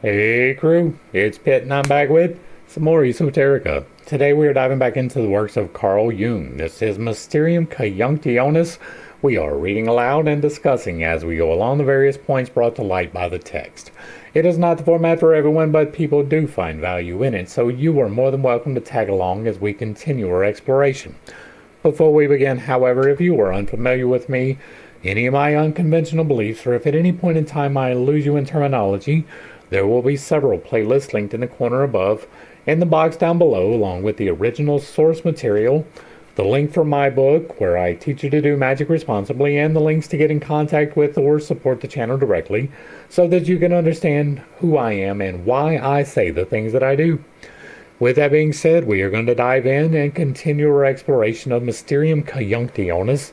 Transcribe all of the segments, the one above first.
Hey crew, it's Pitt and I'm back with some more esoterica. Today we are diving back into the works of Carl Jung. This is Mysterium Conjuntionis. We are reading aloud and discussing as we go along the various points brought to light by the text. It is not the format for everyone, but people do find value in it, so you are more than welcome to tag along as we continue our exploration. Before we begin, however, if you are unfamiliar with me, any of my unconventional beliefs, or if at any point in time I lose you in terminology, there will be several playlists linked in the corner above, in the box down below, along with the original source material, the link for my book, where I teach you to do magic responsibly, and the links to get in contact with or support the channel directly, so that you can understand who I am and why I say the things that I do. With that being said, we are going to dive in and continue our exploration of Mysterium Conjunctionis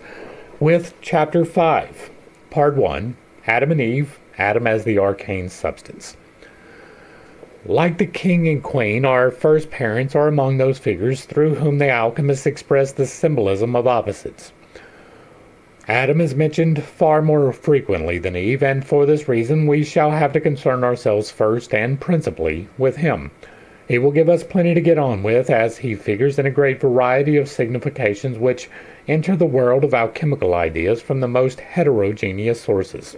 with Chapter 5, Part 1, Adam and Eve, Adam as the Arcane Substance. Like the king and queen, our first parents are among those figures through whom the alchemists express the symbolism of opposites. Adam is mentioned far more frequently than Eve, and for this reason we shall have to concern ourselves first and principally with him. He will give us plenty to get on with, as he figures in a great variety of significations which enter the world of alchemical ideas from the most heterogeneous sources.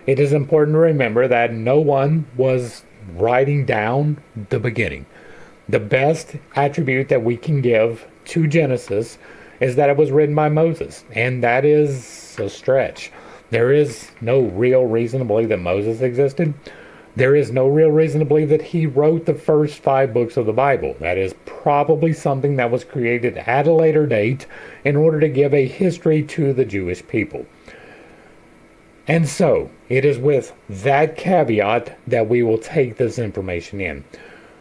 It is important to remember that no one was writing down the beginning. The best attribute that we can give to Genesis is that it was written by Moses, and that is a stretch. There is no real reason to believe that Moses existed. There is no real reason to believe that he wrote the first 5 books of the Bible. That is probably something that was created at a later date in order to give a history to the Jewish people. And so, it is with that caveat that we will take this information in.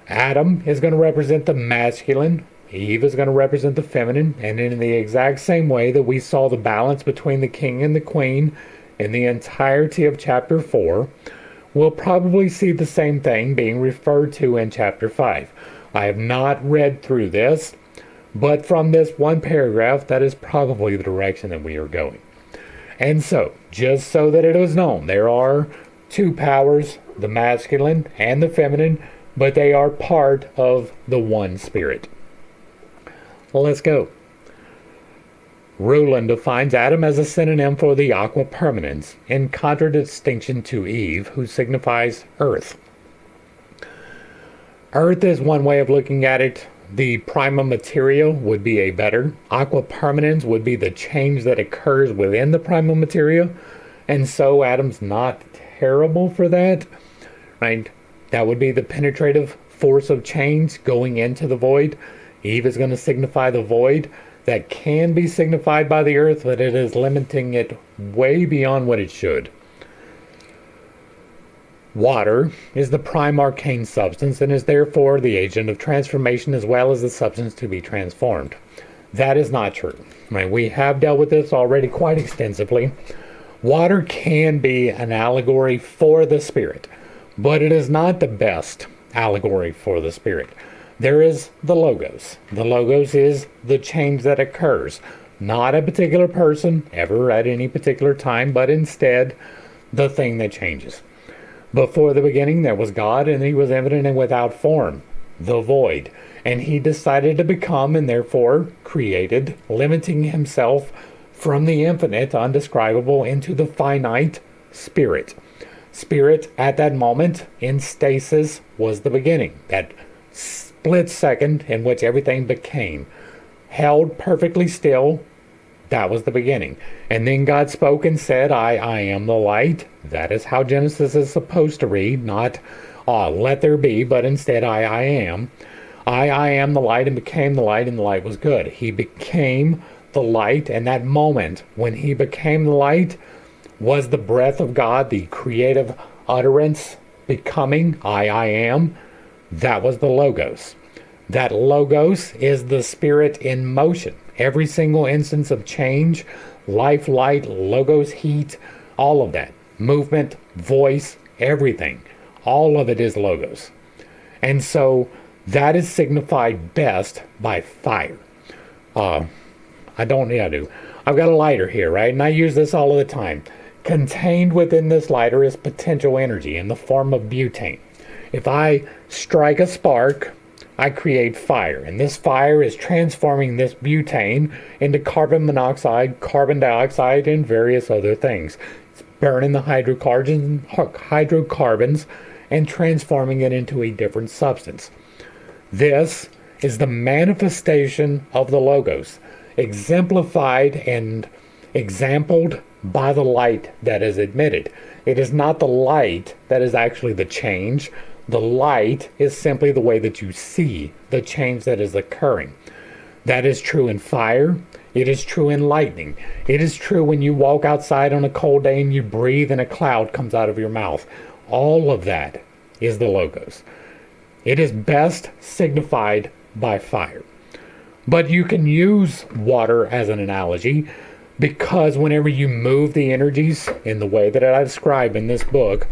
Adam is going to represent the masculine, Eve is going to represent the feminine, and in the exact same way that we saw the balance between the king and the queen in the entirety of chapter 4, we'll probably see the same thing being referred to in chapter 5. I have not read through this, but from this one paragraph, that is probably the direction that we are going. And so, just so that it is known, there are 2 powers, the masculine and the feminine, but they are part of the one spirit. Let's go. Rowland defines Adam as a synonym for the aqua permanens, in contradistinction to Eve, who signifies earth. Earth is one way of looking at it. The prima materia would be a better. Aqua permanens would be the change that occurs within the prima materia, and so Adam's not terrible for that, right? That would be the penetrative force of change going into the void. Eve is going to signify the void that can be signified by the earth, but it is limiting it way beyond what it should. Water is the prime arcane substance and is therefore the agent of transformation as well as the substance to be transformed. That is not true. Right? We have dealt with this already quite extensively. Water can be an allegory for the spirit, but it is not the best allegory for the spirit. There is the logos. The logos is the change that occurs. Not a particular person, ever at any particular time, but instead the thing that changes. Before the beginning there was God, and he was evident and without form, the void. And he decided to become, and therefore created, limiting himself from the infinite, undescribable, into the finite spirit. Spirit at that moment, in stasis, was the beginning. That split second in which everything became. Held perfectly still, that was the beginning. And then God spoke and said, I am the light. That is how Genesis is supposed to read, not let there be, but instead I am. I am the light, and became the light, and the light was good. He became the light, and that moment when he became the light was the breath of God, the creative utterance, becoming I am. That was the logos. That logos is the spirit in motion. Every single instance of change, life, light, logos, heat, all of that. Movement, voice, everything. All of it is logos. And so that is signified best by fire. I've got a lighter here, right? And I use this all of the time. Contained within this lighter is potential energy in the form of butane. If I strike a spark, I create fire, and this fire is transforming this butane into carbon monoxide, carbon dioxide, and various other things. It's burning the hydrocarbons and transforming it into a different substance. This is the manifestation of the Logos, exemplified and exampled by the light that is emitted. It is not the light that is actually the change. The light is simply the way that you see the change that is occurring. That is true in fire. It is true in lightning. It is true when you walk outside on a cold day and you breathe and a cloud comes out of your mouth. All of that is the Logos. It is best signified by fire. But you can use water as an analogy, because whenever you move the energies in the way that I describe in this book,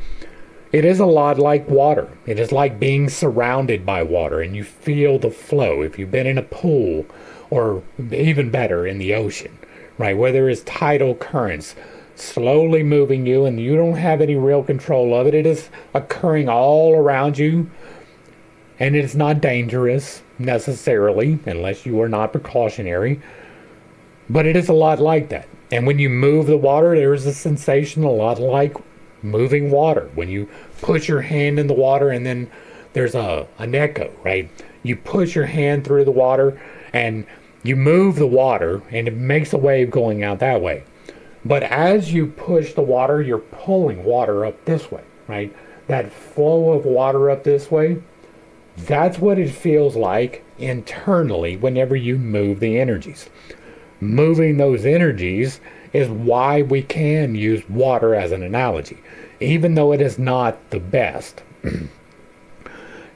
it is a lot like water. It is like being surrounded by water and you feel the flow. If you've been in a pool, or even better, in the ocean, right, where there is tidal currents slowly moving you and you don't have any real control of it. It is occurring all around you, and it is not dangerous necessarily unless you are not precautionary. But it is a lot like that. And when you move the water, there is a sensation a lot like moving water. When you push your hand in the water and then there's an echo, right? You push your hand through the water and you move the water and it makes a wave going out that way. But as you push the water, you're pulling water up this way, right? That flow of water up this way, that's what it feels like internally whenever you move the energies. Moving those energies is why we can use water as an analogy, even though it is not the best.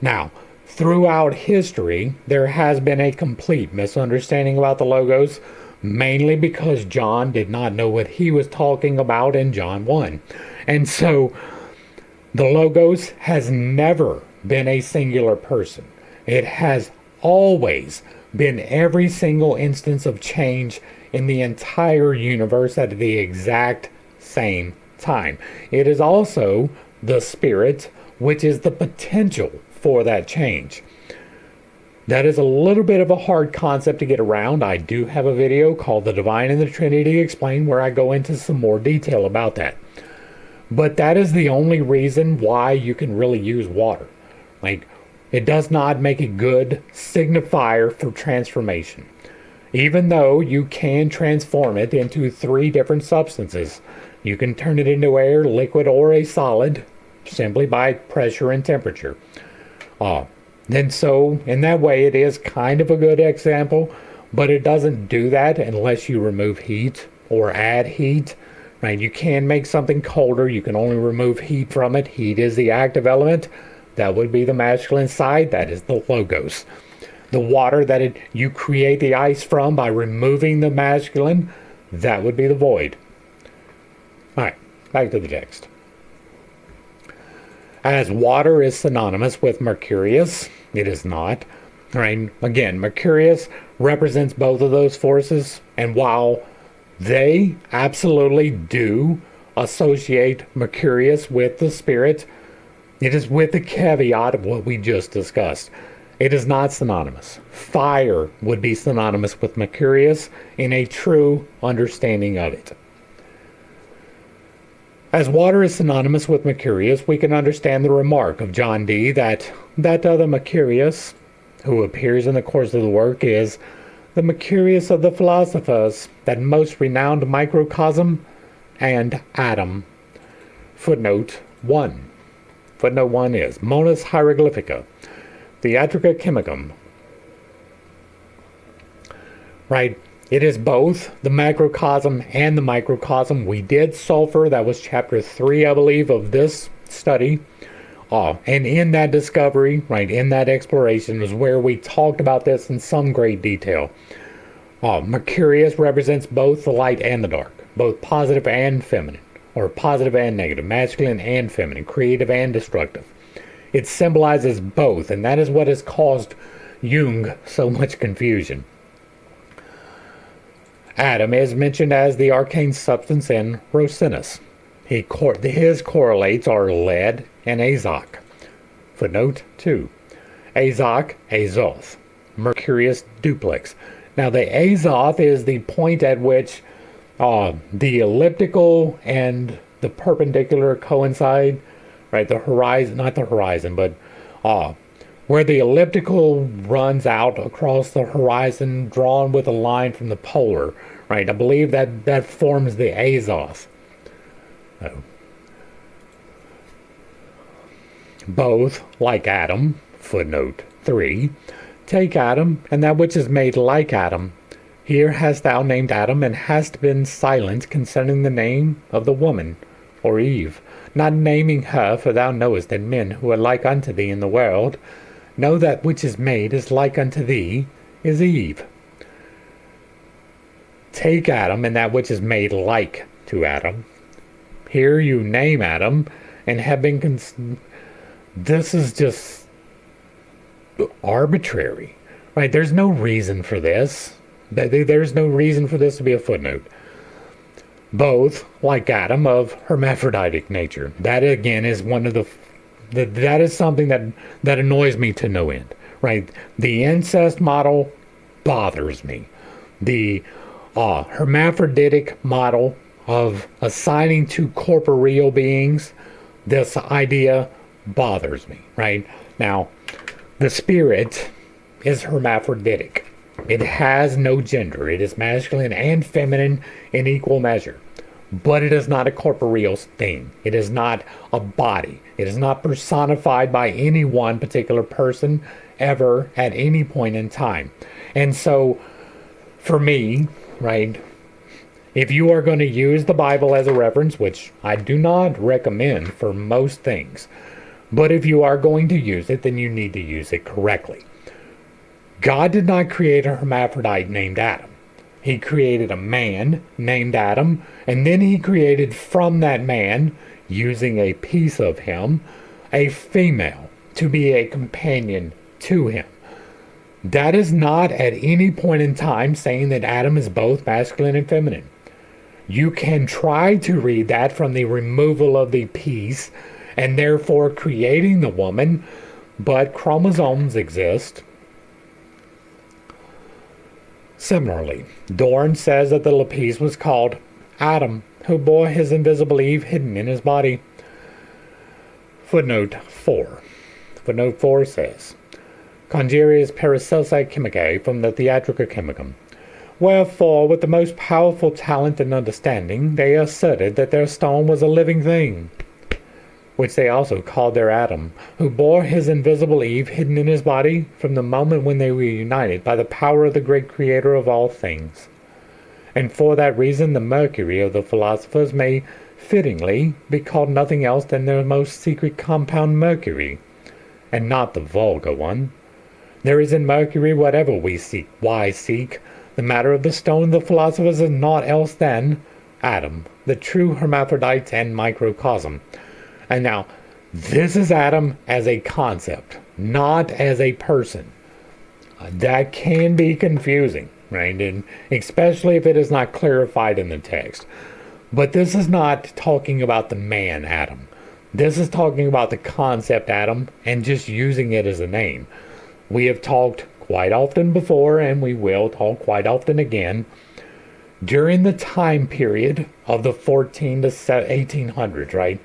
Now, throughout history, there has been a complete misunderstanding about the Logos, mainly because John did not know what he was talking about in John 1. And so, the Logos has never been a singular person. It has always been every single instance of change in the entire universe at the exact same time. It is also the Spirit, which is the potential for that change. That is a little bit of a hard concept to get around. I do have a video called The Divine and the Trinity Explained where I go into some more detail about that. But that is the only reason why you can really use water. Like, it does not make a good signifier for transformation. Even though you can transform it into 3 different substances. You can turn it into air, liquid, or a solid simply by pressure and temperature. And so, in that way, it is kind of a good example, but it doesn't do that unless you remove heat or add heat. Right? You can make something colder. You can only remove heat from it. Heat is the active element. That would be the masculine side. That is the Logos. The water that you create the ice from by removing the masculine, that would be the void. All right, back to the text. As water is synonymous with Mercurius, it is not. Right? Again, Mercurius represents both of those forces, and while they absolutely do associate Mercurius with the Spirit, it is with the caveat of what we just discussed. It is not synonymous. Fire would be synonymous with Mercurius in a true understanding of it. As water is synonymous with Mercurius, we can understand the remark of John Dee that other Mercurius, who appears in the course of the work, is the Mercurius of the philosophers, that most renowned microcosm and atom. Footnote 1. Footnote 1 is Monas Hieroglyphica, Theatrica Chemicum. Right? It is both the macrocosm and the microcosm. We did sulfur. That was chapter 3, I believe, of this study. And in that discovery, right, in that exploration, is where we talked about this in some great detail. Mercurius represents both the light and the dark, both positive and feminine, or positive and negative, masculine and feminine, creative and destructive. It symbolizes both, and that is what has caused Jung so much confusion. Atom is mentioned as the arcane substance in Rosinus. His correlates are lead and azoc. Footnote 2. Azoth, Azoth. Mercurius duplex. Now the Azoth is the point at which the elliptical and the perpendicular coincide, right? The horizon, not the horizon, but where the elliptical runs out across the horizon, drawn with a line from the polar, right? I believe that forms the Azoth. Oh. Both, like Adam, footnote 3, take Adam, and that which is made like Adam. Here hast thou named Adam, and hast been silent concerning the name of the woman, or Eve, not naming her, for thou knowest that men who are like unto thee in the world know that which is made is like unto thee is Eve. Take Adam, and that which is made like to Adam. Here you name Adam, and have been this is just arbitrary, right? There's no reason for this. There's no reason for this to be a footnote. Both, like Adam, of hermaphroditic nature. That again is one of that is something that annoys me to no end, right? The incest model bothers me. The hermaphroditic model of assigning to corporeal beings this idea bothers me, right? Now, the spirit is hermaphroditic. It has no gender. It is masculine and feminine in equal measure. But it is not a corporeal thing. It is not a body. It is not personified by any one particular person ever at any point in time. And so, for me, right, if you are going to use the Bible as a reference, which I do not recommend for most things, but if you are going to use it, then you need to use it correctly. God did not create a hermaphrodite named Adam. He created a man named Adam, and then he created from that man, using a piece of him, a female to be a companion to him. That is not at any point in time saying that Adam is both masculine and feminine. You can try to read that from the removal of the piece and therefore creating the woman, but chromosomes exist. Similarly, Dorn says that the Lapis was called Adam, who bore his invisible Eve hidden in his body. Footnote 4. Footnote 4 says, Conjuntionis Paracelsi Chemicae from the Theatrica Chemicum. Wherefore, with the most powerful talent and understanding, they asserted that their stone was a living thing, which they also called their Adam, who bore his invisible Eve hidden in his body from the moment when they were united by the power of the great Creator of all things. And for that reason the Mercury of the philosophers may fittingly be called nothing else than their most secret compound Mercury, and not the vulgar one. There is in Mercury whatever we seek. Why seek? The matter of the stone of the philosophers is naught else than Adam, the true hermaphrodite and microcosm. And now, this is Adam as a concept, not as a person. That can be confusing, right? And especially if it is not clarified in the text. But this is not talking about the man Adam. This is talking about the concept Adam and just using it as a name. We have talked quite often before, and we will talk quite often again. During the time period of the 14 to 1800s, right?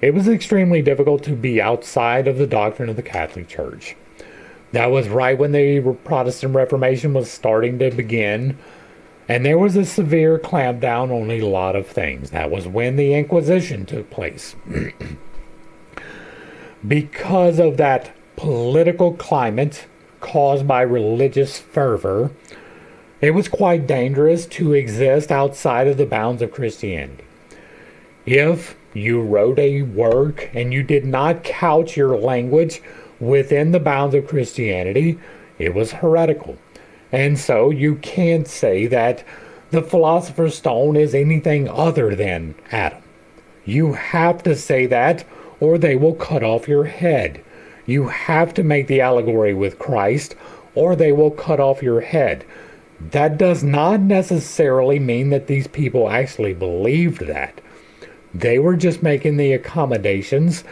It was extremely difficult to be outside of the doctrine of the Catholic Church. That was right when the Protestant Reformation was starting to begin, and there was a severe clampdown on a lot of things. That was when the Inquisition took place. Because of that political climate caused by religious fervor, it was quite dangerous to exist outside of the bounds of Christianity. If you wrote a work and you did not couch your language within the bounds of Christianity, it was heretical. And so you can't say that the Philosopher's Stone is anything other than Adam. You have to say that, or they will cut off your head. You have to make the allegory with Christ, or they will cut off your head. That does not necessarily mean that these people actually believed that. They were just making the accommodations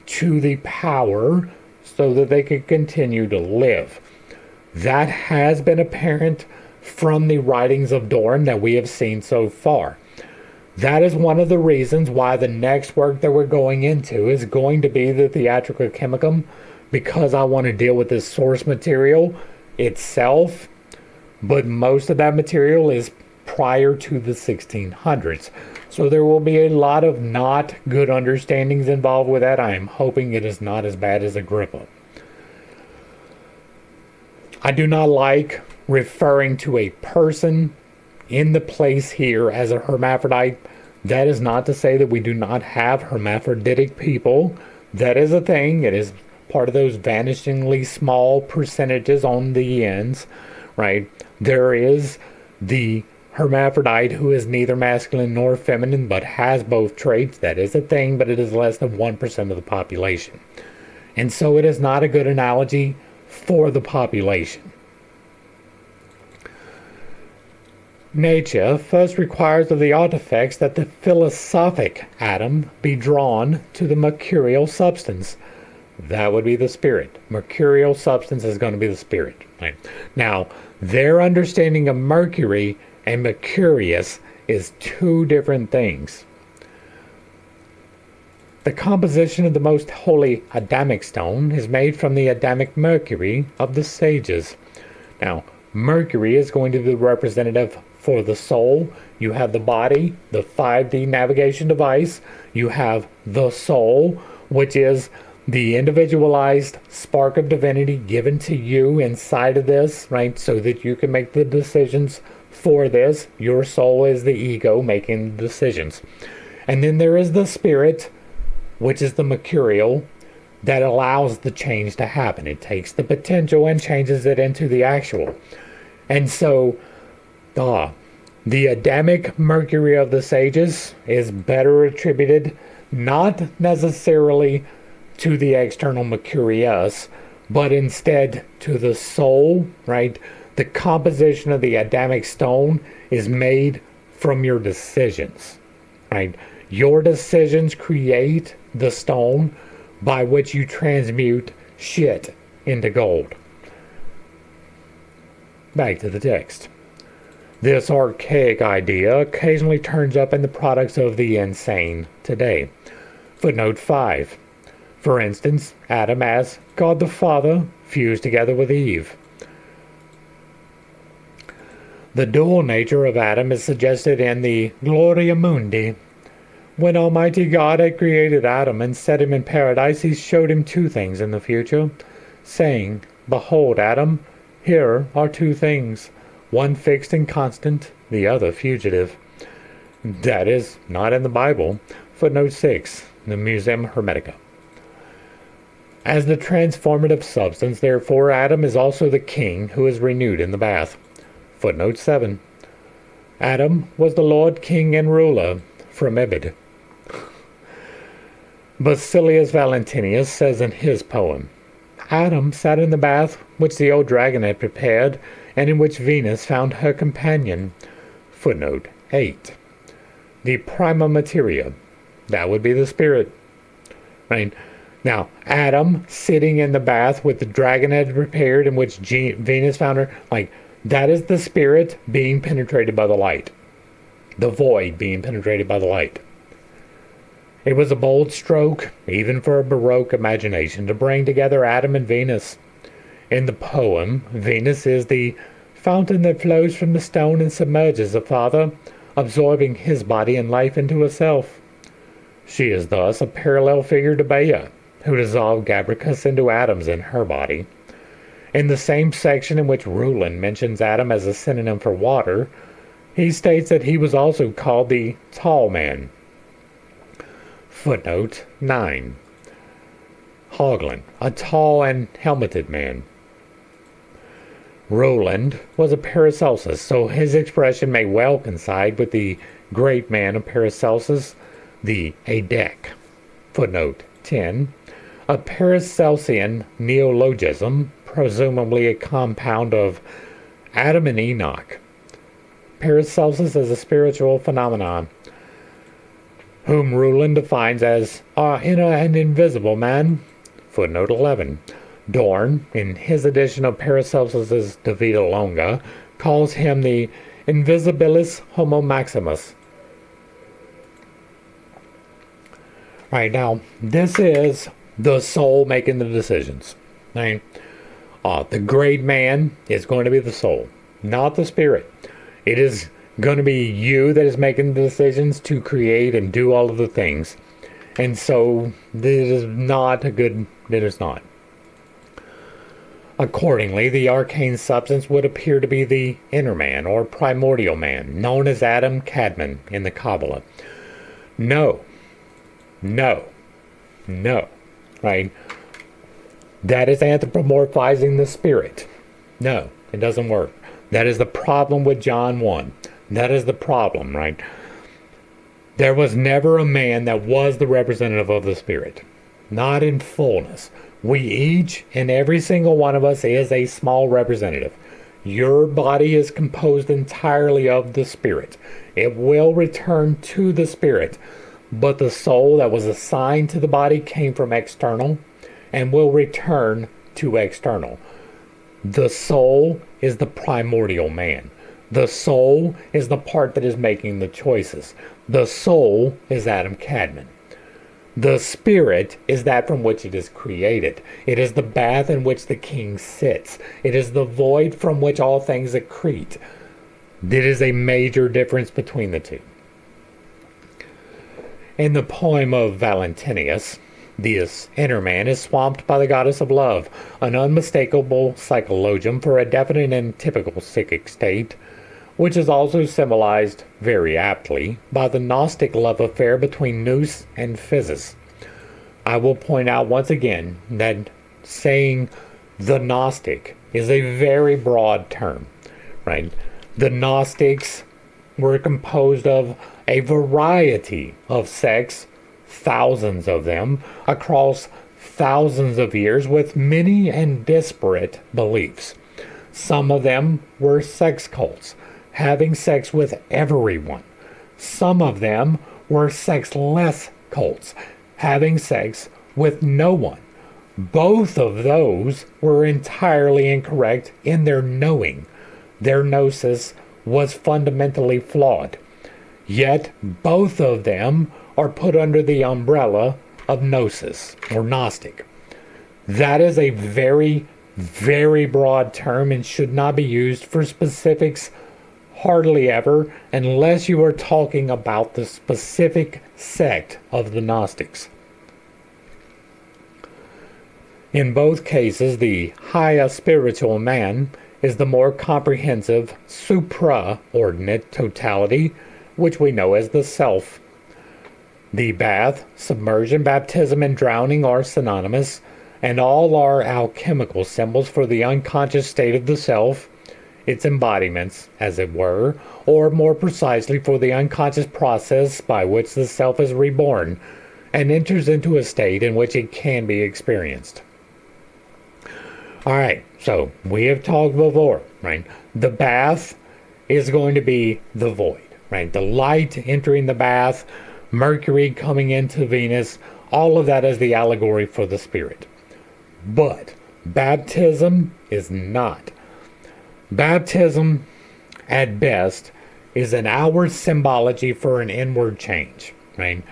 to the power so that they could continue to live. That has been apparent from the writings of Dorn that we have seen so far. That is one of the reasons why the next work that we're going into is going to be the Theatrica Chemicum, because I want to deal with this source material itself, but most of that material is prior to the 1600s. So there will be a lot of not good understandings involved with that. I am hoping it is not as bad as Agrippa. I do not like referring to a person in the place here as a hermaphrodite. That is not to say that we do not have hermaphroditic people. That is a thing. It is part of those vanishingly small percentages on the ends, right? There is the hermaphrodite who is neither masculine nor feminine but has both traits. That is a thing, but it is less than 1% of the population. And so it is not a good analogy for the population. Nature first requires of the artifacts that the philosophic atom be drawn to the mercurial substance. That would be the spirit. Mercurial substance is going to be the spirit. Right? Now, their understanding of Mercury and Mercurius is two different things. The composition of the most holy Adamic stone is made from the Adamic mercury of the sages. Now, Mercury is going to be the representative for the soul. You have the body, the 5D navigation device. You have the soul, which is the individualized spark of divinity given to you inside of this, right? So that you can make the decisions for this. Your soul is the ego making the decisions. And then there is the spirit, which is the mercurial, that allows the change to happen. It takes the potential and changes it into the actual. And so, the Adamic mercury of the sages is better attributed not necessarily to the external mercurius, but instead to the soul, right? The composition of the Adamic stone is made from your decisions, right? Your decisions create the stone by which you transmute shit into gold. Back to the text. This archaic idea occasionally turns up in the products of the insane today. Footnote 5. For instance, Adam as God the Father fused together with Eve. The dual nature of Adam is suggested in the Gloria Mundi. When Almighty God had created Adam and set him in paradise, he showed him two things in the future, saying, Behold, Adam, here are two things, one fixed and constant, the other fugitive. That is not in the Bible. Footnote 6, the Museum Hermetica. As the transformative substance, therefore, Adam is also the king who is renewed in the bath. Footnote 7. Adam was the Lord, King, and Ruler from Ebed. Basilius Valentinius says in his poem, Adam sat in the bath which the old dragon had prepared, and in which Venus found her companion. Footnote 8. The prima materia, that would be the spirit. Right? Now, Adam sitting in the bath with the dragon had prepared, in which Venus found her, that is the spirit being penetrated by the light. The void being penetrated by the light. It was a bold stroke, even for a Baroque imagination, to bring together Adam and Venus. In the poem, Venus is the fountain that flows from the stone and submerges the Father, absorbing his body and life into herself. She is thus a parallel figure to Bea, who dissolved Gabricus into atoms in her body. In the same section in which Rulin mentions Adam as a synonym for water, he states that he was also called the tall man. Footnote 9. Haugland, a tall and helmeted man. Roland was a Paracelsus, so his expression may well coincide with the great man of Paracelsus, the Adec. Footnote 10. A Paracelsian neologism, presumably a compound of Adam and Enoch. Paracelsus is a spiritual phenomenon, whom Rulin defines as inner and invisible man. Footnote 11. Dorn, in his edition of Paracelsus's De Vita Longa, calls him the invisibilis homo maximus. Right now, this is the soul making the decisions. Right? The great man is going to be the soul, not the spirit. It is going to be you that is making the decisions to create and do all of the things. And so, this is not a good, it is not. Accordingly, the arcane substance would appear to be the inner man, or primordial man, known as Adam Kadmon in the Kabbalah. No, right? That is anthropomorphizing the spirit. No, it doesn't work. That is the problem with John 1. That is the problem, right? There was never a man that was the representative of the spirit. Not in fullness. We each and every single one of us is a small representative. Your body is composed entirely of the spirit. It will return to the spirit. But the soul that was assigned to the body came from external and will return to external. The soul is the primordial man. The soul is the part that is making the choices. The soul is Adam Kadmon. The spirit is that from which it is created. It is the bath in which the king sits. It is the void from which all things accrete. There is a major difference between the two. In the poem of Valentinius, this inner man is swamped by the goddess of love, an unmistakable psychologium for a definite and typical psychic state, which is also symbolized very aptly by the Gnostic love affair between Nous and Physis. I will point out once again that saying the Gnostic is a very broad term, right? The Gnostics were composed of a variety of sects, thousands of them, across thousands of years with many and disparate beliefs. Some of them were sex cults, having sex with everyone. Some of them were sexless cults, having sex with no one. Both of those were entirely incorrect in their knowing. Their gnosis was fundamentally flawed. Yet both of them are put under the umbrella of gnosis, or Gnostic. That is a very, very broad term and should not be used for specifics hardly ever, unless you are talking about the specific sect of the Gnostics. In both cases, the higher spiritual man is the more comprehensive, supraordinate totality, which we know as the self. The bath, submersion, baptism, and drowning are synonymous, and all are alchemical symbols for the unconscious state of the self, its embodiments, as it were, or more precisely for the unconscious process by which the self is reborn and enters into a state in which it can be experienced. Alright, so we have talked before, right? The bath is going to be the void, right? The light entering the bath, Mercury coming into Venus, all of that is the allegory for the spirit. But baptism is not. Baptism, at best, is an outward symbology for an inward change, right?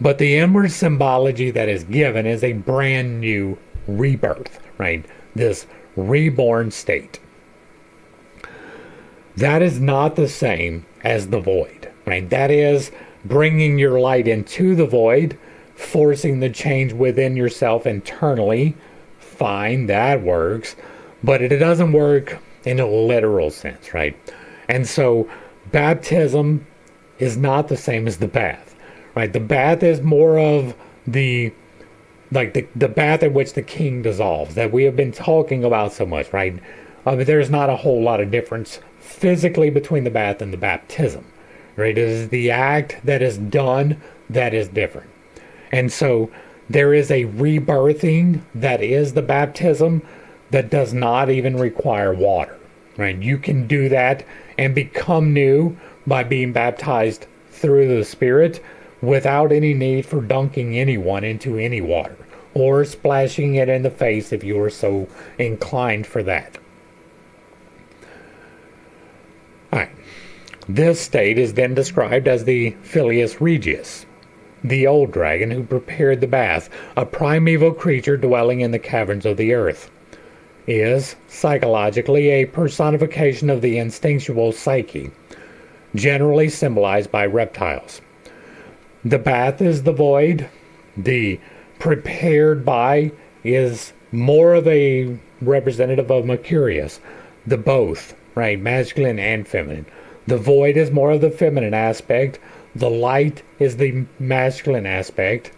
But the inward symbology that is given is a brand new rebirth, right? This reborn state. That is not the same as the void, right? That is bringing your light into the void, forcing the change within yourself internally. Fine, that works, but it doesn't work in a literal sense, right? And so baptism is not the same as the bath, right? The bath is more of the bath in which the king dissolves that we have been talking about so much, right? There's not a whole lot of difference physically between the bath and the baptism, right? It is the act that is done that is different. And so there is a rebirthing that is the baptism that does not even require water, right? You can do that and become new by being baptized through the Spirit without any need for dunking anyone into any water or splashing it in the face if you were so inclined for that. Alright. This state is then described as the Filius Regius, the old dragon who prepared the bath, a primeval creature dwelling in the caverns of the earth, is psychologically a personification of the instinctual psyche, generally symbolized by reptiles. The bath is the void. The prepared by is more of a representative of Mercurius, the both, right, masculine and feminine. The void is more of the feminine aspect. The light is the masculine aspect.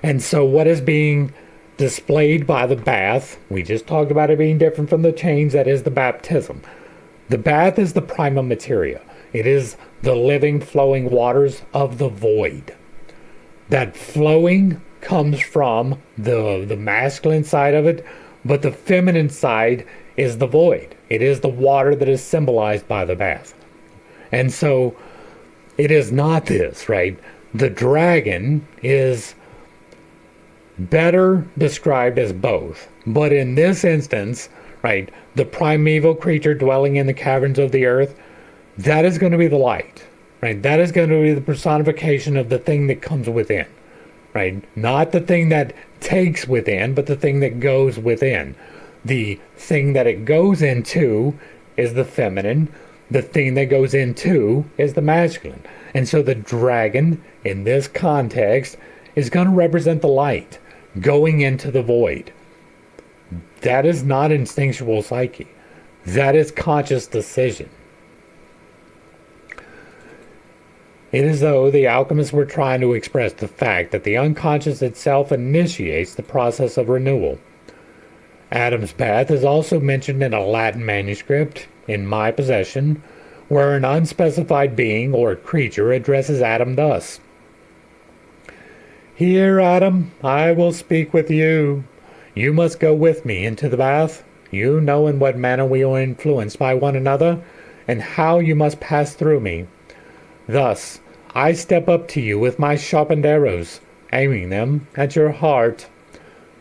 And so what is being displayed by the bath, we just talked about it being different from the change, that is the baptism. The bath is the prima materia. It is the living, flowing waters of the void. That flowing comes from the masculine side of it, but the feminine side is the void. It is the water that is symbolized by the bath. And so it is not this, right? The dragon is better described as both. But in this instance, right, the primeval creature dwelling in the caverns of the earth, that is going to be the light, right? That is going to be the personification of the thing that comes within, right? Not the thing that takes within, but the thing that goes within. The thing that it goes into is the feminine. The thing that goes into is the masculine. And so the dragon, in this context, is going to represent the light going into the void. That is not instinctual psyche. That is conscious decision. It is as though the alchemists were trying to express the fact that the unconscious itself initiates the process of renewal. Adam's bath is also mentioned in a Latin manuscript in my possession, where an unspecified being or creature addresses Adam thus: "Here, Adam, I will speak with you. You must go with me into the bath. You know in what manner we are influenced by one another, and how you must pass through me. Thus, I step up to you with my sharpened arrows, aiming them at your heart."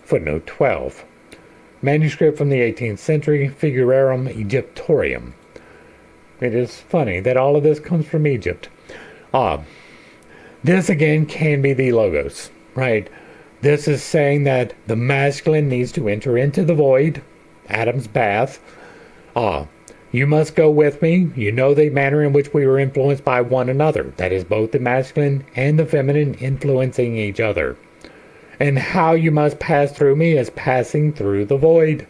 Footnote 12. Manuscript from the 18th century, Figurarum Egyptorium. It is funny that all of this comes from Egypt. This again can be the logos, right? This is saying that the masculine needs to enter into the void, Adam's bath. You must go with me. You know the manner in which we were influenced by one another. That is both the masculine and the feminine influencing each other. And how you must pass through me is passing through the void.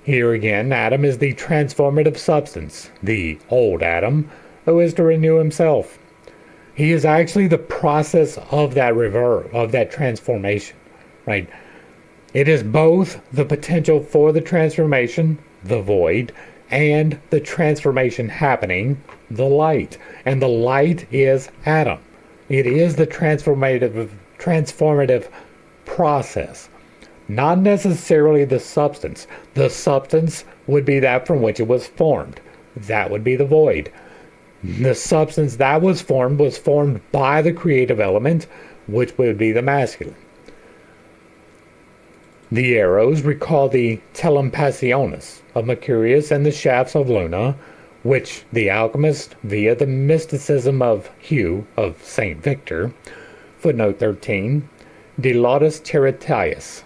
Here again, Adam is the transformative substance, the old Adam, who is to renew himself. He is actually the process of that transformation, right? It is both the potential for the transformation, the void, and the transformation happening, the light. And the light is Adam. It is the transformative process, not necessarily the substance. The substance would be that from which it was formed. That would be the void. The substance that was formed by the creative element, which would be the masculine. The arrows recall the Conjuntionis of Mercurius and the shafts of Luna, which the alchemist, via the mysticism of Hugh of St. Victor, footnote 13, De Laudes Tiritias,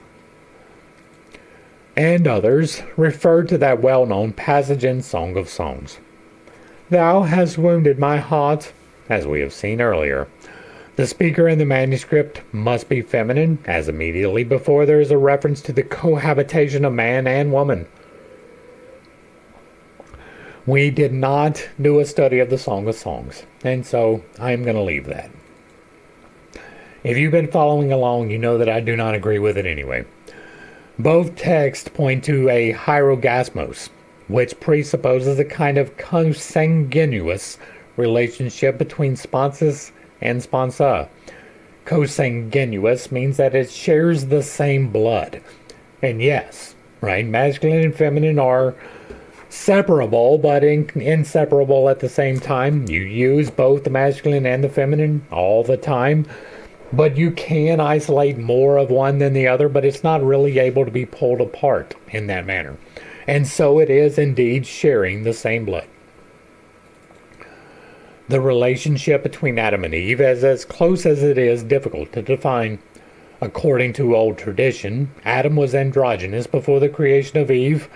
and others, referred to that well-known passage in Song of Songs. "Thou hast wounded my heart," as we have seen earlier. The speaker in the manuscript must be feminine, as immediately before there is a reference to the cohabitation of man and woman. We did not do a study of the Song of Songs, and so I am going to leave that. If you've been following along, you know that I do not agree with it anyway. Both texts point to a hierogasmos, which presupposes a kind of consanguineous relationship between sponsus and sponsa. Consanguineous means that it shares the same blood. And yes, right, masculine and feminine are separable, but inseparable at the same time. You use both the masculine and the feminine all the time. But you can isolate more of one than the other, but it's not really able to be pulled apart in that manner. And so it is indeed sharing the same blood. The relationship between Adam and Eve is as close as it is difficult to define. According to old tradition, Adam was androgynous before the creation of Eve.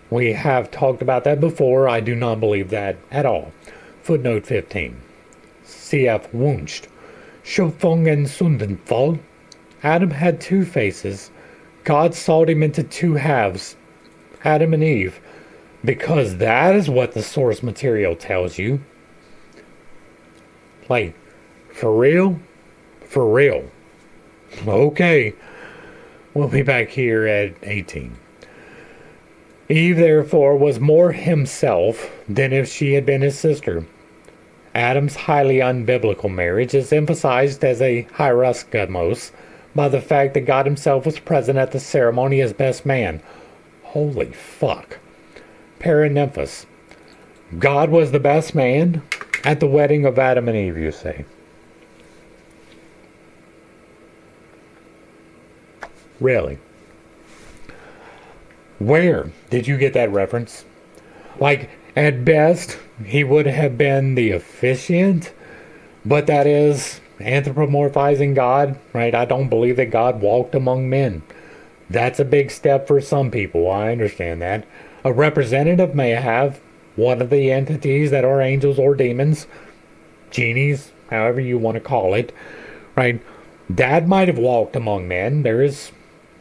We have talked about that before. I do not believe that at all. Footnote 15. CF Wunsch. Schöpfung und Sündenfall. Adam had two faces. God sawed him into two halves, Adam and Eve, because that is what the source material tells you. Like, for real? For real. Okay. We'll be back here at 18. Eve, therefore, was more himself than if she had been his sister. Adam's highly unbiblical marriage is emphasized as a hieroskamos by the fact that God himself was present at the ceremony as best man. Holy fuck. Paranymphos. God was the best man at the wedding of Adam and Eve, you say. Really? Where did you get that reference? Like, at best, he would have been the officiant, but that is anthropomorphizing God, right? I don't believe that God walked among men. That's a big step for some people. I understand that. A representative may have one of the entities that are angels or demons, genies, however you want to call it, right? That might have walked among men. There is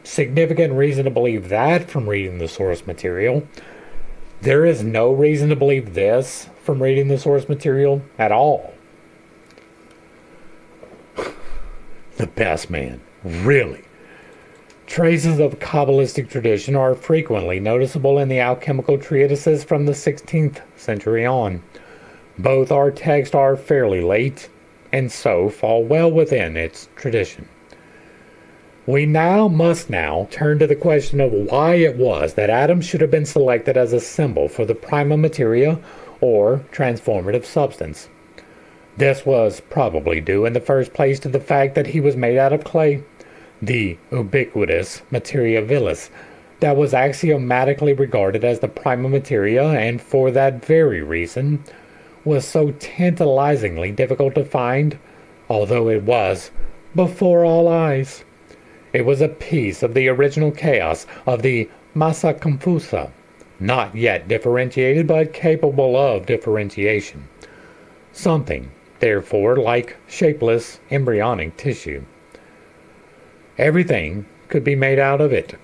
significant reason to believe that from reading the source material. There is no reason to believe this from reading the source material at all. The best man. Really. Traces of Kabbalistic tradition are frequently noticeable in the alchemical treatises from the 16th century on. Both our texts are fairly late, and so fall well within its tradition. We must now turn to the question of why it was that Adam should have been selected as a symbol for the prima materia, or transformative substance. This was probably due in the first place to the fact that he was made out of clay, the ubiquitous materia vilis, that was axiomatically regarded as the prima materia, and for that very reason was so tantalizingly difficult to find, although it was before all eyes. It was a piece of the original chaos of the massa confusa, not yet differentiated but capable of differentiation. Something, therefore, like shapeless embryonic tissue. Everything could be made out of it.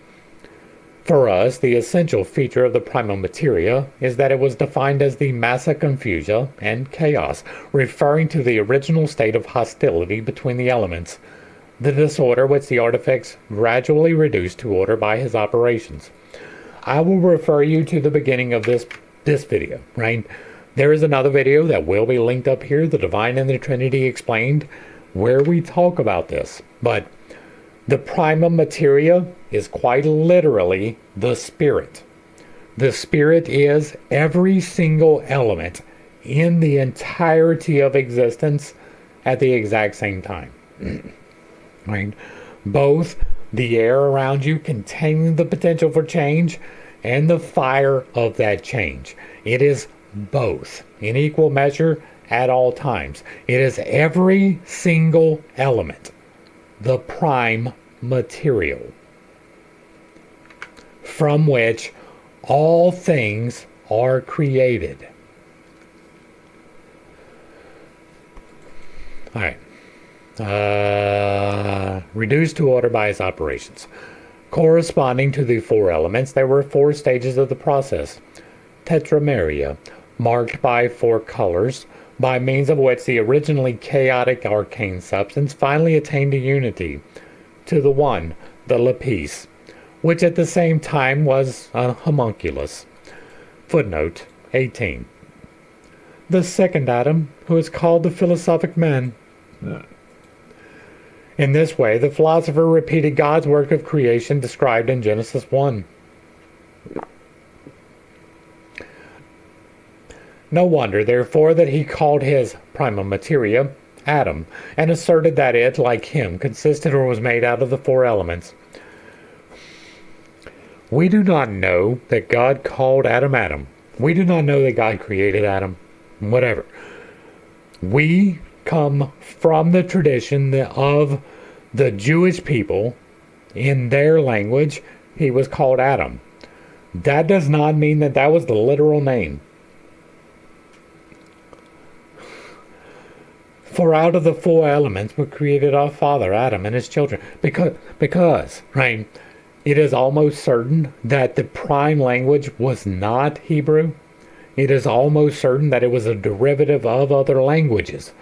For us, the essential feature of the prima materia is that it was defined as the massa confusa and chaos, referring to the original state of hostility between the elements, the disorder which the artifacts gradually reduced to order by his operations. I will refer you to the beginning of this video, right? There is another video that will be linked up here, The Divine and the Trinity Explained, where we talk about this. But the prima materia is quite literally the spirit. The spirit is every single element in the entirety of existence at the exact same time. Right? Both the air around you containing the potential for change and the fire of that change. It is both in equal measure at all times. It is every single element, the prime material, from which all things are created. All right. Reduced to order by its operations. Corresponding to the four elements, there were four stages of the process. Tetrameria, marked by four colors, by means of which the originally chaotic arcane substance finally attained to unity. To the one, the lapis, which at the same time was a homunculus. Footnote 18. The second Adam, who is called the philosophic man. In this way, the philosopher repeated God's work of creation described in Genesis 1. No wonder, therefore, that he called his prima materia Adam, and asserted that it, like him, consisted or was made out of the four elements. We do not know that God called Adam Adam. We do not know that God created Adam. Whatever. We come from the tradition of the Jewish people. In their language, he was called Adam. That does not mean that that was the literal name. For out of the four elements were created our father Adam and his children. Because, right, it is almost certain that the prime language was not Hebrew. It is almost certain that it was a derivative of other languages.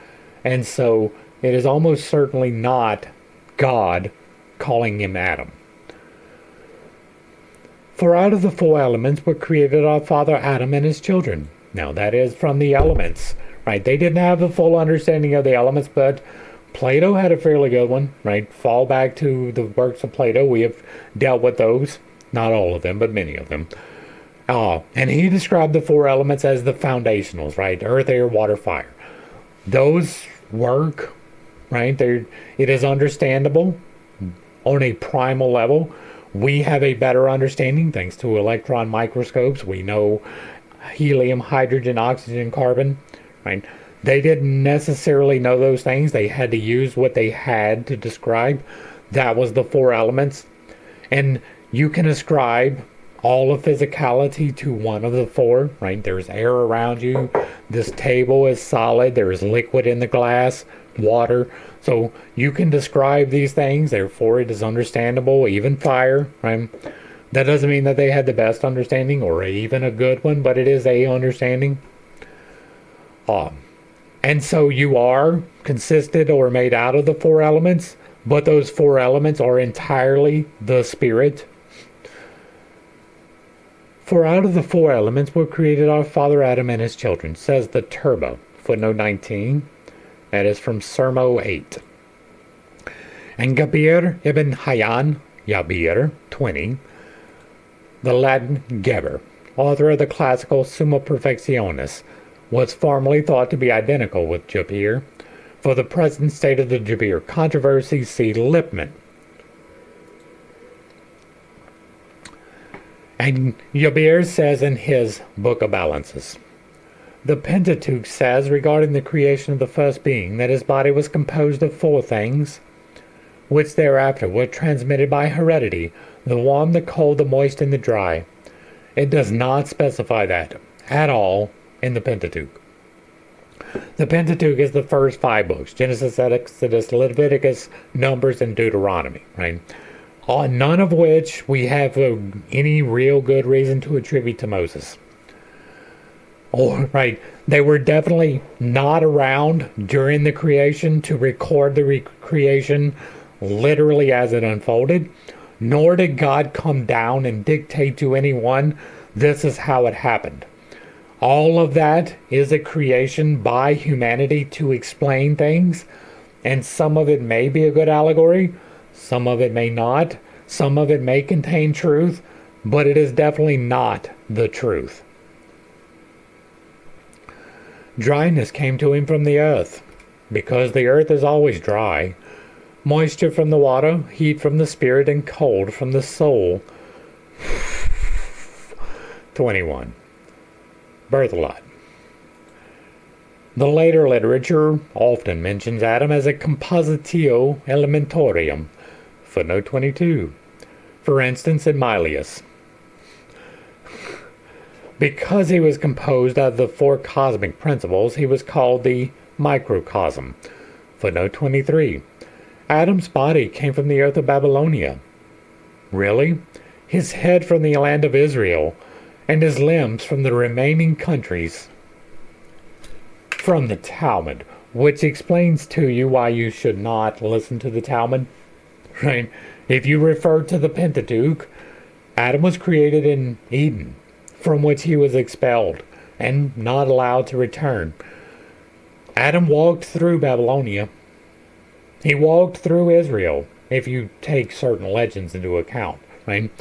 And so it is almost certainly not God calling him Adam. For out of the four elements were created our father Adam and his children. Now that is from the elements, right? They didn't have a full understanding of the elements, but Plato had a fairly good one, right? Fall back to the works of Plato. We have dealt with those. Not all of them, but many of them. And he described the four elements as the foundationals, right? Earth, air, water, fire. Those work, right? It is understandable on a primal level. We have a better understanding thanks to electron microscopes. We know helium, hydrogen, oxygen, carbon, right? They didn't necessarily know those things. They had to use what they had to describe. That was the four elements. And you can ascribe all of physicality to one of the four, right? There's air around you. This table is solid. There is liquid in the glass, water. So you can describe these things. Therefore, it is understandable. Even fire, right? That doesn't mean that they had the best understanding or even a good one, but it is a understanding. And so you are consisted or made out of the four elements, but those four elements are entirely the spirit. For out of the four elements were created our father Adam and his children, says the Turbo, footnote 19. That is from Sermo 8. And Gabir ibn Hayyan, Yabir, 20, the Latin Geber, author of the classical Summa Perfectionis, was formerly thought to be identical with Jabir. For the present state of the Jabir controversy, see Lippmann. And Jabir says in his Book of Balances, the Pentateuch says regarding the creation of the first being that his body was composed of four things, which thereafter were transmitted by heredity, the warm, the cold, the moist, and the dry. It does not specify that at all in the Pentateuch. The Pentateuch is the first five books: Genesis, Exodus, Leviticus, Numbers, and Deuteronomy, right? None of which we have any real good reason to attribute to Moses. Right, they were definitely not around during the creation to record the creation literally as it unfolded, nor did God come down and dictate to anyone, this is how it happened. All of that is a creation by humanity to explain things, and some of it may be a good allegory, some of it may not, some of it may contain truth, but it is definitely not the truth. Dryness came to him from the earth, because the earth is always dry. Moisture from the water, heat from the spirit, and cold from the soul. 21. Berthelot. The later literature often mentions Adam as a compositio elementorium. Footnote 22. For instance, in Milius. Because he was composed of the four cosmic principles, he was called the microcosm. Footnote 23. Adam's body came from the earth of Babylonia. Really? His head from the land of Israel, and his limbs from the remaining countries. From the Talmud, which explains to you why you should not listen to the Talmud. Right? If you refer to the Pentateuch, Adam was created in Eden, from which he was expelled and not allowed to return. Adam walked through Babylonia. He walked through Israel, if you take certain legends into account, right?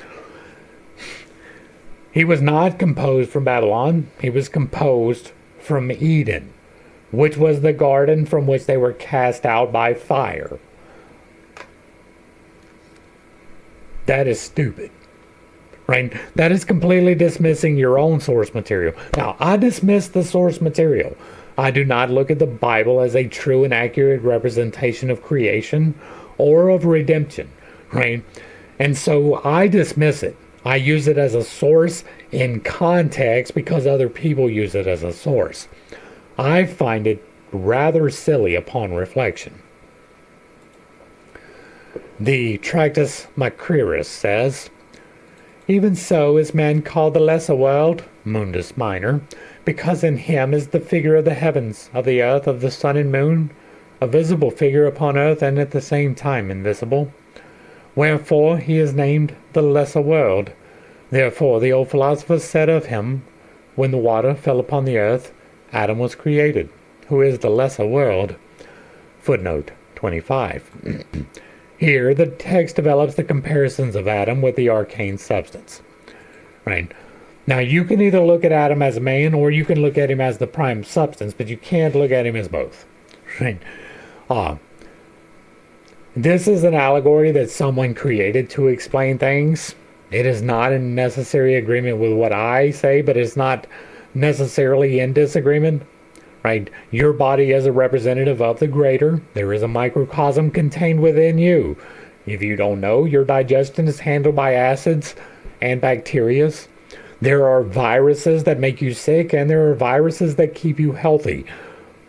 He was not composed from Babylon. He was composed from Eden, which was the garden from which they were cast out by fire. That is stupid. Right? That is completely dismissing your own source material. Now, I dismiss the source material. I do not look at the Bible as a true and accurate representation of creation or of redemption, right? And so I dismiss it. I use it as a source in context because other people use it as a source. I find it rather silly upon reflection. The Tractus Macryrus says, "Even so is man called the lesser world, mundus minor, because in him is the figure of the heavens, of the earth, of the sun and moon, a visible figure upon earth and at the same time invisible. Wherefore he is named the lesser world. Therefore the old philosophers said of him, when the water fell upon the earth, Adam was created, who is the lesser world." Footnote 25. Here, the text develops the comparisons of Adam with the arcane substance. Right? Now, you can either look at Adam as a man or you can look at him as the prime substance, but you can't look at him as both. Right? This is an allegory that someone created to explain things. It is not in necessary agreement with what I say, but it's not necessarily in disagreement. Right? Your body is a representative of the greater. There is a microcosm contained within you. If you don't know, your digestion is handled by acids and bacteria. There are viruses that make you sick, and there are viruses that keep you healthy.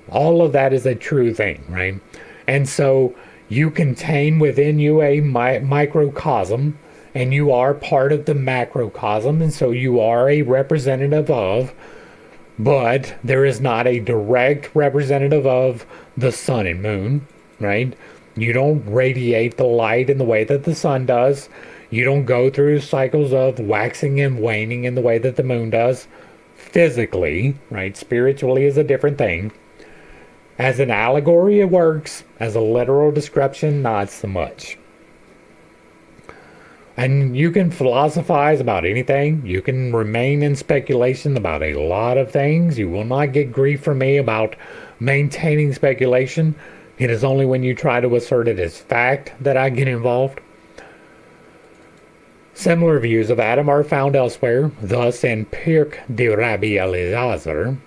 All of that is a true thing, right? And so you contain within you a microcosm, and you are part of the macrocosm, and so you are a representative of. But there is not a direct representative of the sun and moon, right? You don't radiate the light in the way that the sun does. You don't go through cycles of waxing and waning in the way that the moon does. Physically, right? Spiritually is a different thing. As an allegory, it works. As a literal description, not so much. And you can philosophize about anything. You can remain in speculation about a lot of things. You will not get grief from me about maintaining speculation. It is only when you try to assert it as fact that I get involved. Similar views of Adam are found elsewhere. Thus, in Pirk de Rabbi Eliezer,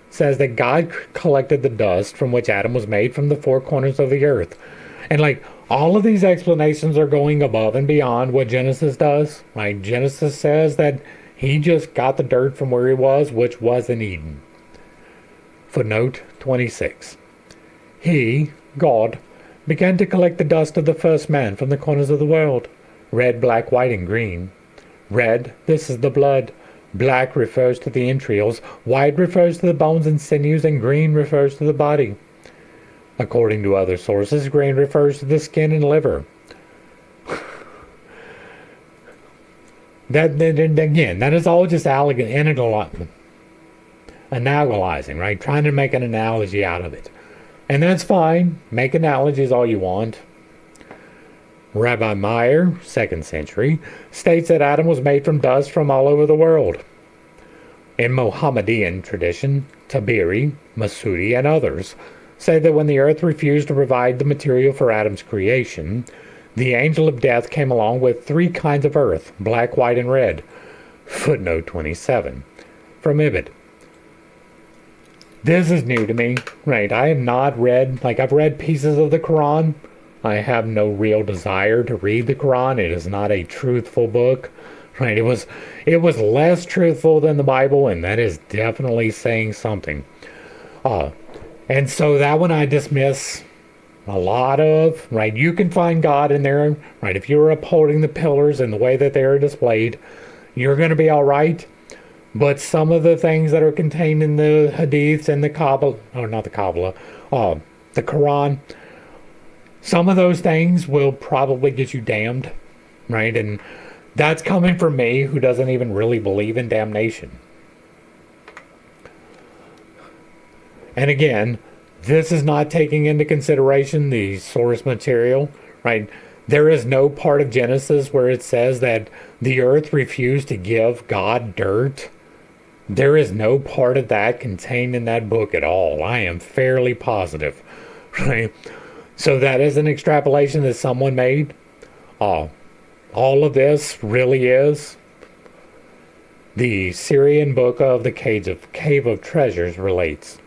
says that God collected the dust from which Adam was made from the four corners of the earth. And all of these explanations are going above and beyond what Genesis does. Right? Genesis says that he just got the dirt from where he was, which was in Eden. Footnote 26. He, God, began to collect the dust of the first man from the corners of the world. Red, black, white, and green. Red, this is the blood. Black refers to the entrails. White refers to the bones and sinews, and green refers to the body. According to other sources, green refers to the skin and liver. That is all just analogizing, right? Trying to make an analogy out of it. And that's fine. Make analogies all you want. Rabbi Meir, 2nd century, states that Adam was made from dust from all over the world. In Mohammedan tradition, Tabari, Masudi, and others say that when the earth refused to provide the material for Adam's creation, the angel of death came along with three kinds of earth, black, white, and red. Footnote 27. From Ibid. This is new to me, right? I have not read, I've read pieces of the Quran. I have no real desire to read the Quran. It is not a truthful book, right? It was less truthful than the Bible, and that is definitely saying something. And so that one I dismiss a lot of, right? You can find God in there, right? If you're upholding the pillars in the way that they are displayed, you're going to be all right. But some of the things that are contained in the Hadiths and the Kabbalah, or not the Kabbalah, the Quran, some of those things will probably get you damned, right? And that's coming from me, who doesn't even really believe in damnation. And again, this is not taking into consideration the source material, right? There is no part of Genesis where it says that the earth refused to give God dirt. There is no part of that contained in that book at all. I am fairly positive. Right? So that is an extrapolation that someone made. All of this really is. The Syrian book of the Cave of Treasures relates.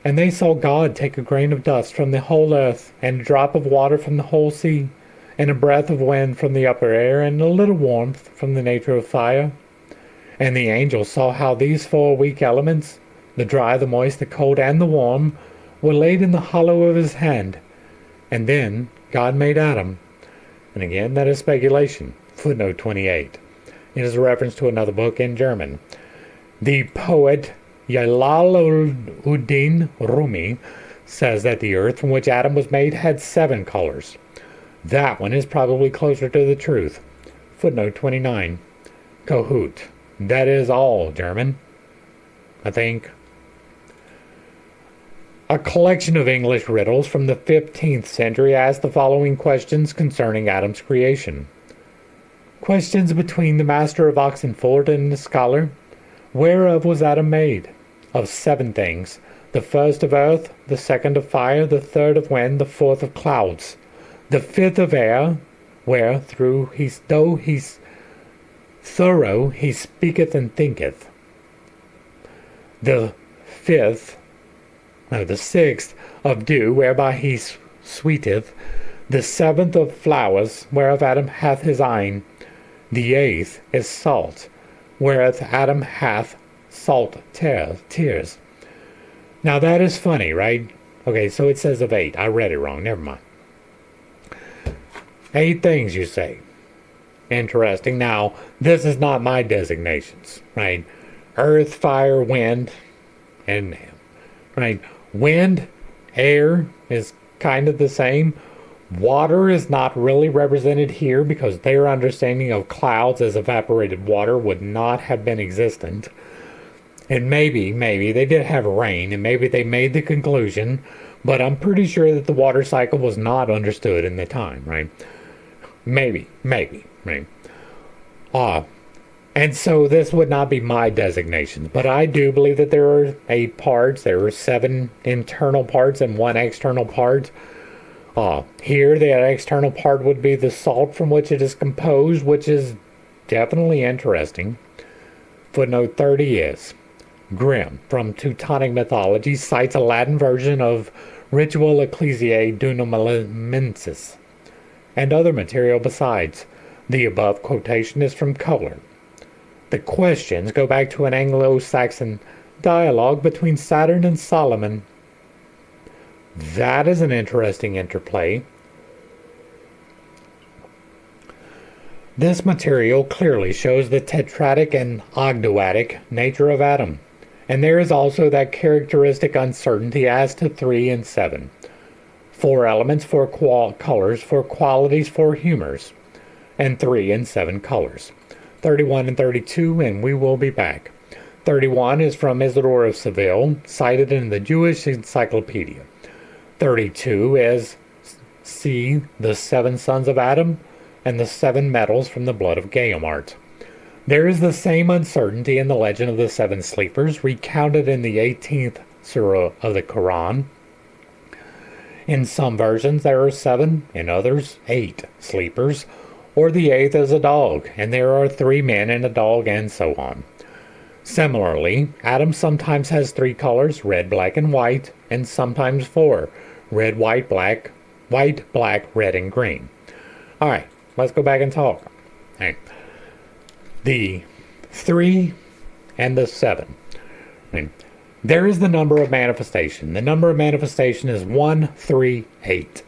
And they saw God take a grain of dust from the whole earth, and a drop of water from the whole sea, and a breath of wind from the upper air, and a little warmth from the nature of fire. And the angel saw how these four weak elements, the dry, the moist, the cold, and the warm, were laid in the hollow of his hand. And then God made Adam. And again, that is speculation. Footnote 28. It is a reference to another book in German. The poet Jalaluddin Rumi says that the earth from which Adam was made had 7 colors. That one is probably closer to the truth. Footnote 29. Kahoot. That is all German, I think. A collection of English riddles from the 15th century asked the following questions concerning Adam's creation. Questions between the master of Oxenford and the scholar. Whereof was Adam made? Of 7 things. The first of earth, the second of fire, the third of wind, the fourth of clouds, the fifth of air, where though he's thorough he speaketh and thinketh. The sixth of dew, whereby he sweeteth. The 7th of flowers, whereof Adam hath his eyne. The 8th is salt, whereof Adam hath salt tears. Now that is funny, right? Okay, so it says of 8. I read it wrong. Never mind. 8 things, you say. Interesting. Now, this is not my designations, right? Earth, fire, wind, and, right? Wind, air is kind of the same. Water is not really represented here because their understanding of clouds as evaporated water would not have been existent. And maybe they did have rain, and maybe they made the conclusion, but I'm pretty sure that the water cycle was not understood in the time, right? Maybe, right? And so this would not be my designations, but I do believe that there are 8 parts. There are 7 internal parts and 1 external part. Here, the external part would be the salt from which it is composed, which is definitely interesting. Footnote 30 is Grimm, from Teutonic mythology, cites a Latin version of Ritual Ecclesiae Dunamamensis, and other material besides. The above quotation is from Kohler. The questions go back to an Anglo-Saxon dialogue between Saturn and Solomon. That is an interesting interplay. This material clearly shows the tetradic and ogdoadic nature of Adam, and there is also that characteristic uncertainty as to 3 and 7. 4 elements, 4 colors, 4 qualities, 4 humors, and 3 and 7 colors. 31 and 32, and we will be back. 31 is from Isidore of Seville, cited in the Jewish Encyclopedia. 32 is see the 7 sons of Adam and the 7 metals from the blood of Gaomart. There is the same uncertainty in the legend of the 7 sleepers, recounted in the 18th surah of the Quran. In some versions there are 7, in others 8 sleepers, or the 8th is a dog, and there are 3 men and a dog, and so on. Similarly, Adam sometimes has 3 colors, red, black, and white, and sometimes 4, red, white, black, red, and green. Alright, let's go back and talk. Right. The 3 and the 7. Right. There is the number of manifestation. The number of manifestation is 138.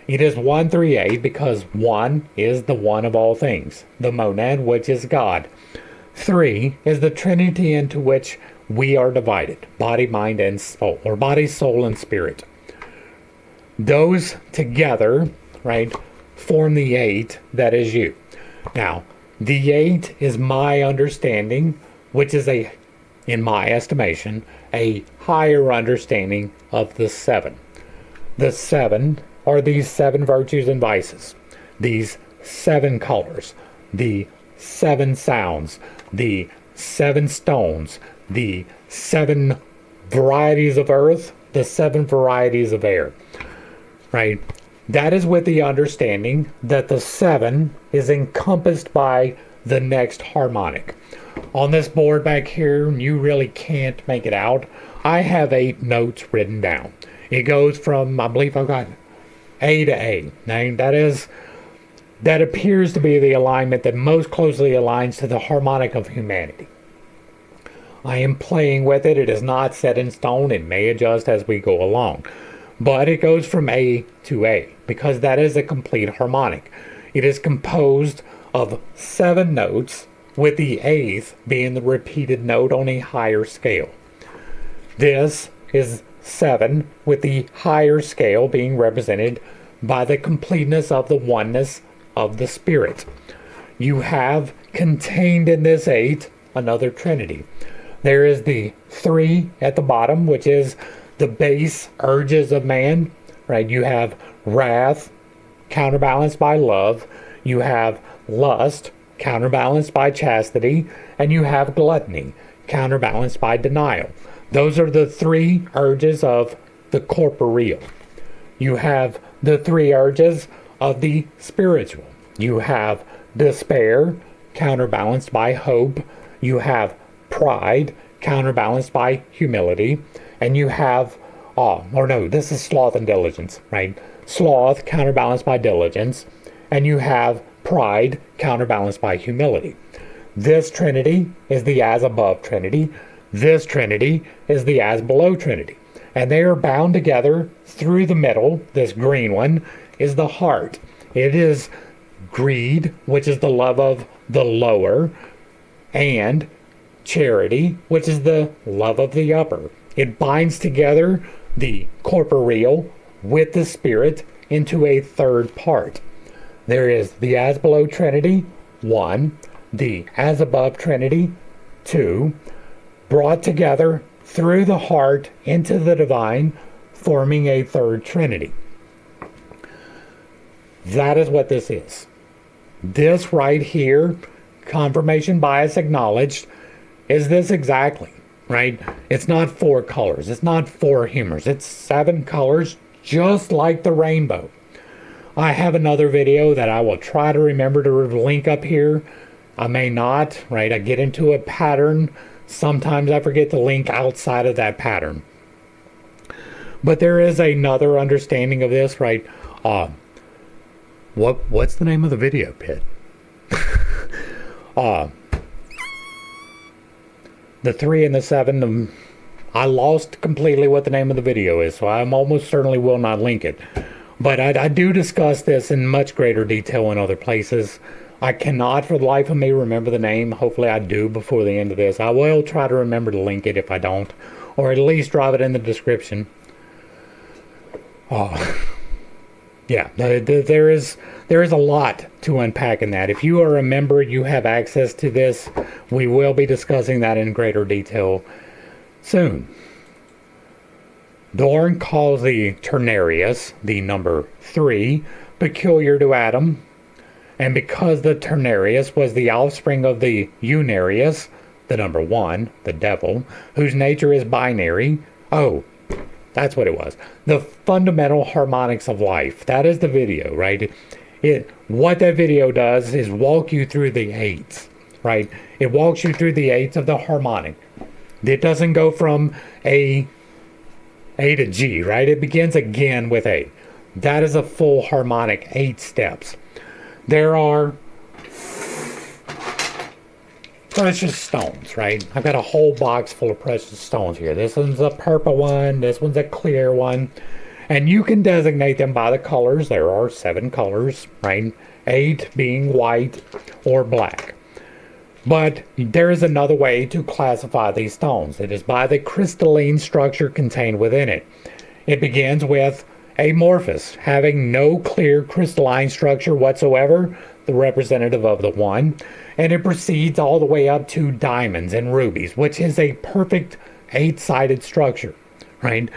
It is 138 because 1 is the one of all things, the monad, which is God. 3 is the trinity into which we are divided, body, mind, and soul, or body, soul, and spirit. Those together, right, form the 8 that is you. Now, the 8 is my understanding, which is in my estimation, a higher understanding of the 7. The 7 are these 7 virtues and vices, these 7 colors, the 7 sounds, the 7 stones, the 7 varieties of earth, the 7 varieties of air, right? That is with the understanding that the 7 is encompassed by the next harmonic. On this board back here, you really can't make it out. I have 8 notes written down. It goes from, I believe I've got A to A. Now that appears to be the alignment that most closely aligns to the harmonic of humanity. I am playing with it. It is not set in stone. It may adjust as we go along. But it goes from A to A because that is a complete harmonic. It is composed of 7 notes, with the 8th being the repeated note on a higher scale. This is 7, with the higher scale being represented by the completeness of the oneness of the Spirit. You have contained in this 8 another Trinity. There is the 3 at the bottom, which is the base urges of man, right? You have wrath, counterbalanced by love. You have lust, counterbalanced by chastity. And you have gluttony, counterbalanced by denial. Those are the 3 urges of the corporeal. You have the 3 urges of the spiritual. You have despair, counterbalanced by hope. You have pride, counterbalanced by humility. And you have, this is sloth and diligence, right? Sloth, counterbalanced by diligence. And you have pride, counterbalanced by humility. This Trinity is the as above Trinity. This Trinity is the as below Trinity. And they are bound together through the middle. This green one is the heart. It is greed, which is the love of the lower, and charity, which is the love of the upper. It binds together the corporeal with the spirit into a third part. There is the as below Trinity, 1, the as above Trinity, 2, brought together through the heart into the divine, forming a third Trinity. That is what this is. This right here, confirmation bias acknowledged, is this exactly, right? It's not 4 colors. It's not 4 humors. It's 7 colors, just like the rainbow. I have another video that I will try to remember to link up here. I may not, right? I get into a pattern. Sometimes I forget to link outside of that pattern. But there is another understanding of this, right? What's the name of the video, Pitt? The 3 and the 7, I lost completely what the name of the video is, so I almost certainly will not link it. But I do discuss this in much greater detail in other places. I cannot for the life of me remember the name. Hopefully I do before the end of this. I will try to remember to link it if I don't, or at least drop it in the description. Yeah, there is a lot to unpack in that. If you are a member, you have access to this. We will be discussing that in greater detail soon. Dorn calls the ternarius, the number 3, peculiar to Adam. And because the ternarius was the offspring of the unarius, the number 1, the devil, whose nature is binary. Oh, that's what it was. The fundamental harmonics of life. That is the video, right? What that video does is walk you through the 8s, right? It walks you through the 8s of the harmonic. It doesn't go from A to G, right? It begins again with A. That is a full harmonic, 8 steps. There are precious stones, right? I've got a whole box full of precious stones here. This one's a purple one. This one's a clear one. And you can designate them by the colors. There are 7 colors, right? 8 being white or black. But there is another way to classify these stones. It is by the crystalline structure contained within it. It begins with amorphous, having no clear crystalline structure whatsoever, the representative of the 1. And it proceeds all the way up to diamonds and rubies, which is a perfect 8-sided structure, right?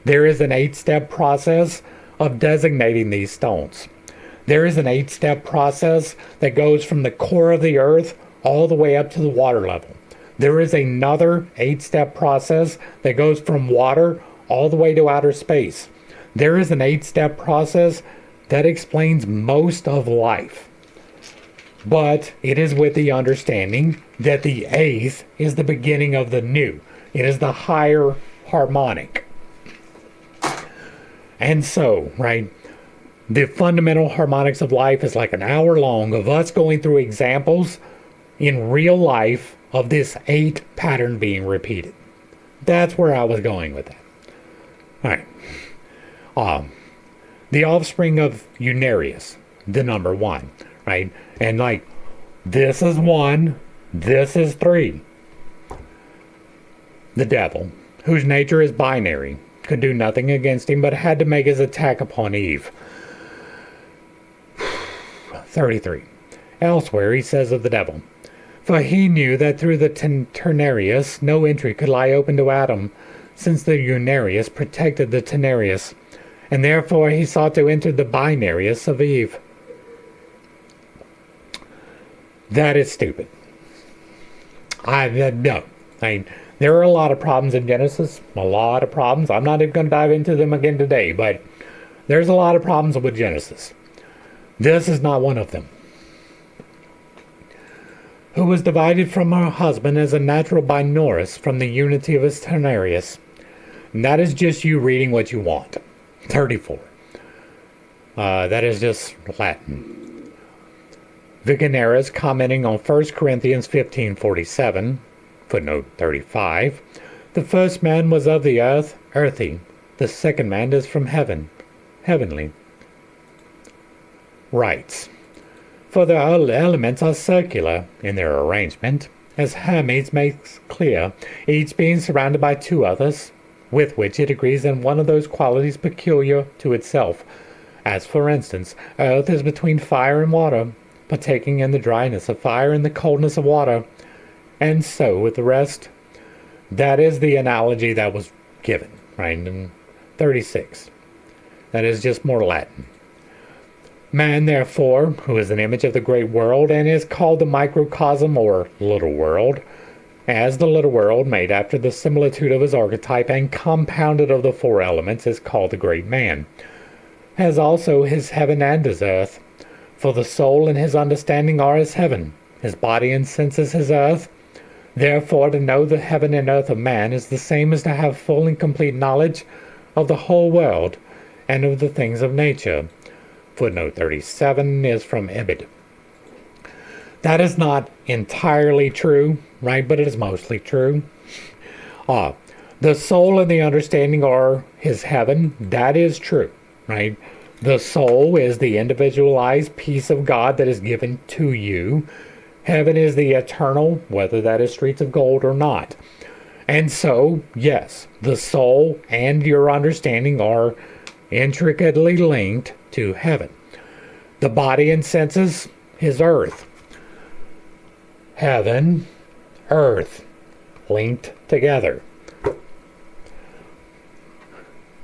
There is an 8-step process of designating these stones. There is an 8-step process that goes from the core of the earth all the way up to the water level. There is another 8-step process that goes from water all the way to outer space. There is an 8-step process that explains most of life. But it is with the understanding that the 8th is the beginning of the new. It is the higher harmonic. And so, right, the fundamental harmonics of life is like an hour long of us going through examples in real life of this 8 pattern being repeated. That's where I was going with that. All right. The offspring of Unarius, the number 1, right? And like, this is 1, this is 3. The devil, whose nature is binary, could do nothing against him but had to make his attack upon Eve. 33. Elsewhere he says of the devil, for he knew that through the Ternarius no entry could lie open to Adam, since the Unarius protected the Ternarius, and therefore he sought to enter the binarius of Eve. That is stupid. No. There are a lot of problems in Genesis. A lot of problems. I'm not even going to dive into them again today, but there's a lot of problems with Genesis. This is not one of them. Who was divided from her husband as a natural binoris from the unity of his Ternarius. And that is just you reading what you want. 34. That is just Latin. Vigenaris commenting on 1 Corinthians 15:47, footnote 35. The first man was of the earth, earthy. The second man is from heaven, heavenly. Writes, for the elements are circular in their arrangement, as Hermes makes clear, each being surrounded by 2 others, with which it agrees in one of those qualities peculiar to itself. As for instance, earth is between fire and water, partaking in the dryness of fire and the coldness of water, and so with the rest. That is the analogy that was given, right, in 36. That is just more Latin. Man, therefore, who is an image of the great world, and is called the microcosm or little world, as the little world, made after the similitude of his archetype and compounded of the 4 elements, is called the great man, has also his heaven and his earth. For the soul and his understanding are his heaven, his body and senses his earth. Therefore, to know the heaven and earth of man is the same as to have full and complete knowledge of the whole world and of the things of nature. Footnote 37 is from Ibid. That is not entirely true, right? But it is mostly true. The soul and the understanding are his heaven. That is true, right? The soul is the individualized piece of God that is given to you. Heaven is the eternal, whether that is streets of gold or not. And so, yes, the soul and your understanding are intricately linked to heaven. The body and senses is earth. Heaven, earth, linked together.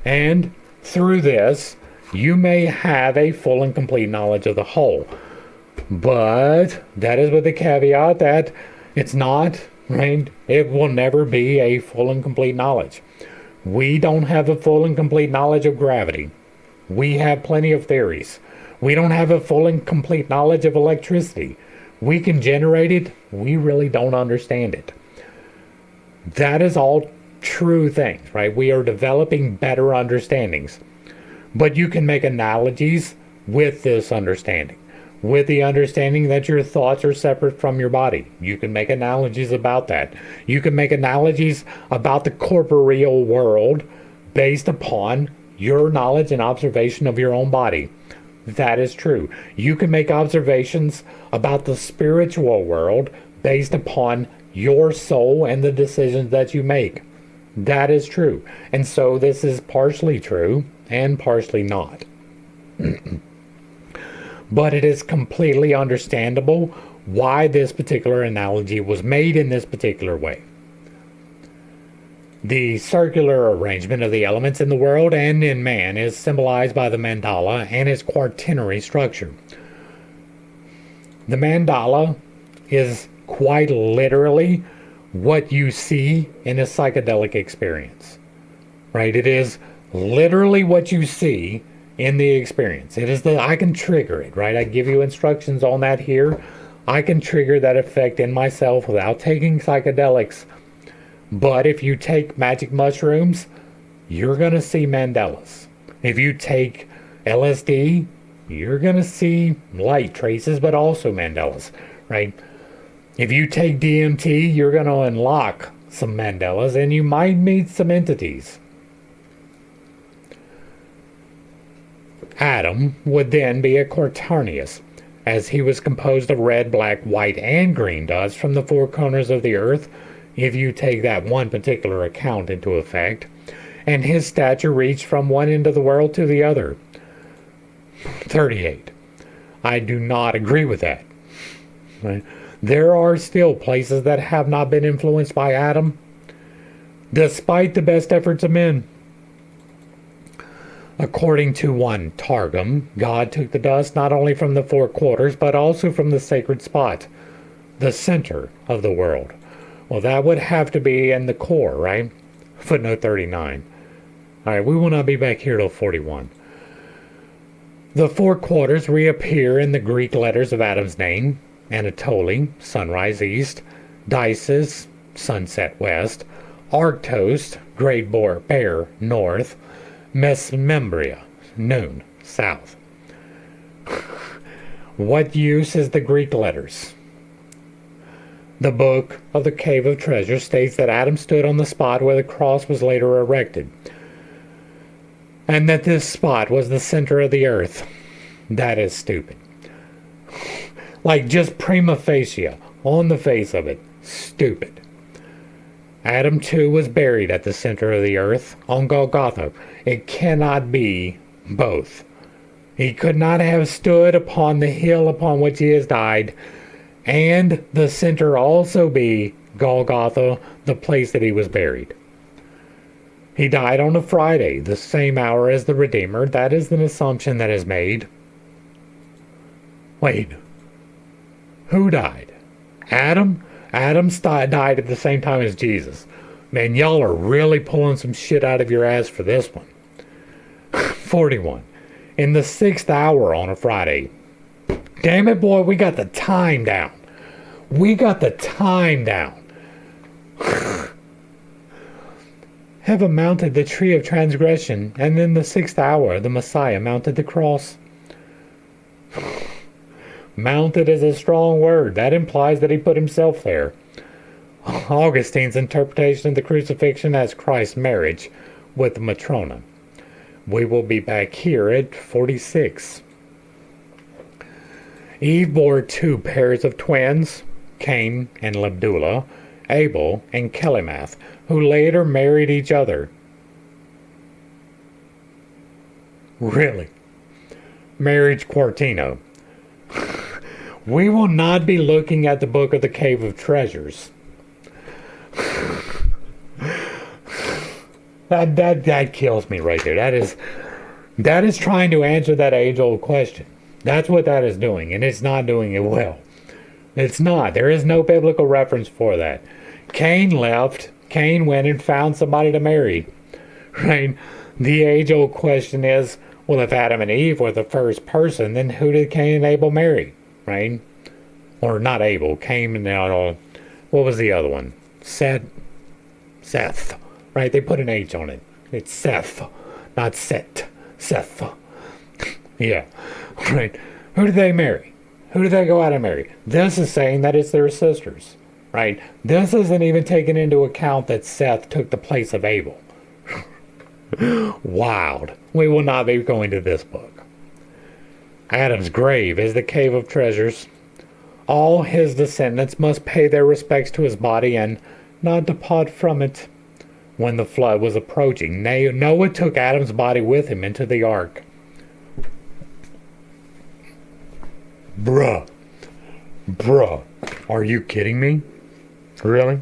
And through this, you may have a full and complete knowledge of the whole. But that is with the caveat that it's not, right? It will never be a full and complete knowledge. We don't have a full and complete knowledge of gravity. We have plenty of theories. We don't have a full and complete knowledge of electricity. We can generate it. We really don't understand it. That is all true things, right? We are developing better understandings. But you can make analogies with this understanding. With the understanding that your thoughts are separate from your body. You can make analogies about that. You can make analogies about the corporeal world based upon your knowledge and observation of your own body. That is true. You can make observations about the spiritual world based upon your soul and the decisions that you make. That is true. And so this is partially true and partially not. But it is completely understandable why this particular analogy was made in this particular way. The circular arrangement of the elements in the world and in man is symbolized by the mandala and its quaternary structure. The mandala is quite literally what you see in a psychedelic experience, right? It is literally what you see in the experience. It is I can trigger it, right? I give you instructions on that here. I can trigger that effect in myself without taking psychedelics. But if you take magic mushrooms, you're going to see Mandelas. If you take LSD, you're going to see light traces, but also Mandelas, right? If you take DMT, you're going to unlock some Mandelas, and you might meet some entities. Adam would then be a Quaternius, as he was composed of red, black, white, and green dust from the four corners of the earth, if you take that one particular account into effect, and his stature reached from one end of the world to the other. 38. I do not agree with that. Right? There are still places that have not been influenced by Adam, despite the best efforts of men. According to one Targum, God took the dust not only from the four quarters, but also from the sacred spot, the center of the world. Well, that would have to be in the core, right? Footnote 39. All right, we will not be back here till 41. The four quarters reappear in the Greek letters of Adam's name: Anatoly, sunrise east; Dices, sunset west; Arctos, great bear, north; Mesmembria, noon, south. What use is the Greek letters? The book of the Cave of Treasures states that Adam stood on the spot where the cross was later erected, and that this spot was the center of the earth. That is stupid. Like, just prima facie, on the face of it, stupid. Adam too was buried at the center of the earth, on Golgotha. It cannot be both. He could not have stood upon the hill upon which he has died, and the center also be Golgotha, the place that he was buried. He died on a Friday, the same hour as the Redeemer. That is an assumption that is made. Wait, who died? Adam? Adam died at the same time as Jesus. Man, y'all are really pulling some shit out of your ass for this one. 41. In the 6th hour on a Friday. Damn it, boy, we got the time down. We got the time down. Heaven mounted the tree of transgression, and in the 6th hour the Messiah mounted the cross. Mounted is a strong word. That implies that he put himself there. Augustine's interpretation of the crucifixion as Christ's marriage with the Matrona. We will be back here at 46. Eve bore 2 pairs of twins, Cain and Labdullah, Abel and Kelemath, who later married each other. Really? Marriage Quartino. We will not be looking at the book of the Cave of Treasures. That kills me right there. That is trying to answer that age-old question. That's what that is doing, and it's not doing it well. It's not. There is no biblical reference for that. Cain left. Cain went and found somebody to marry. Right? The age-old question is, well, if Adam and Eve were the first person, then who did Cain and Abel marry? Right? Or not Abel. Cain and what was the other one? Seth. Right? They put an H on it. It's Seth, not Set. Seth. Yeah. Right. Who did they marry? Who did they go out and marry? This is saying that it's their sisters. Right? This isn't even taking into account that Seth took the place of Abel. Wild. We will not be going to this book. Adam's grave is the Cave of Treasures. All his descendants must pay their respects to his body and not depart from it. When the flood was approaching, Noah took Adam's body with him into the ark. Bruh, are you kidding me? Really?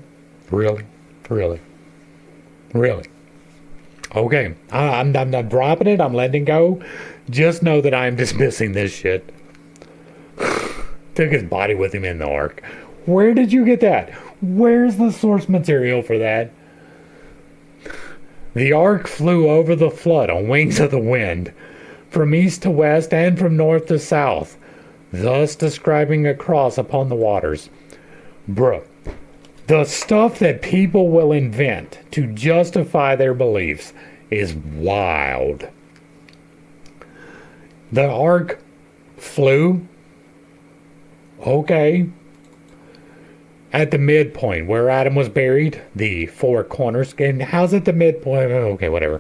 Okay, I'm dropping it. I'm letting it go. Just know that I'm dismissing this shit. Took his body with him in the ark. Where did you get that? Where's the source material for that? The ark flew over the flood on wings of the wind, from east to west and from north to south, thus describing a cross upon the waters. Bruh, the stuff that people will invent to justify their beliefs is wild. The ark flew, okay, at the midpoint where Adam was buried, the four corners. And how's it the midpoint? Okay, whatever.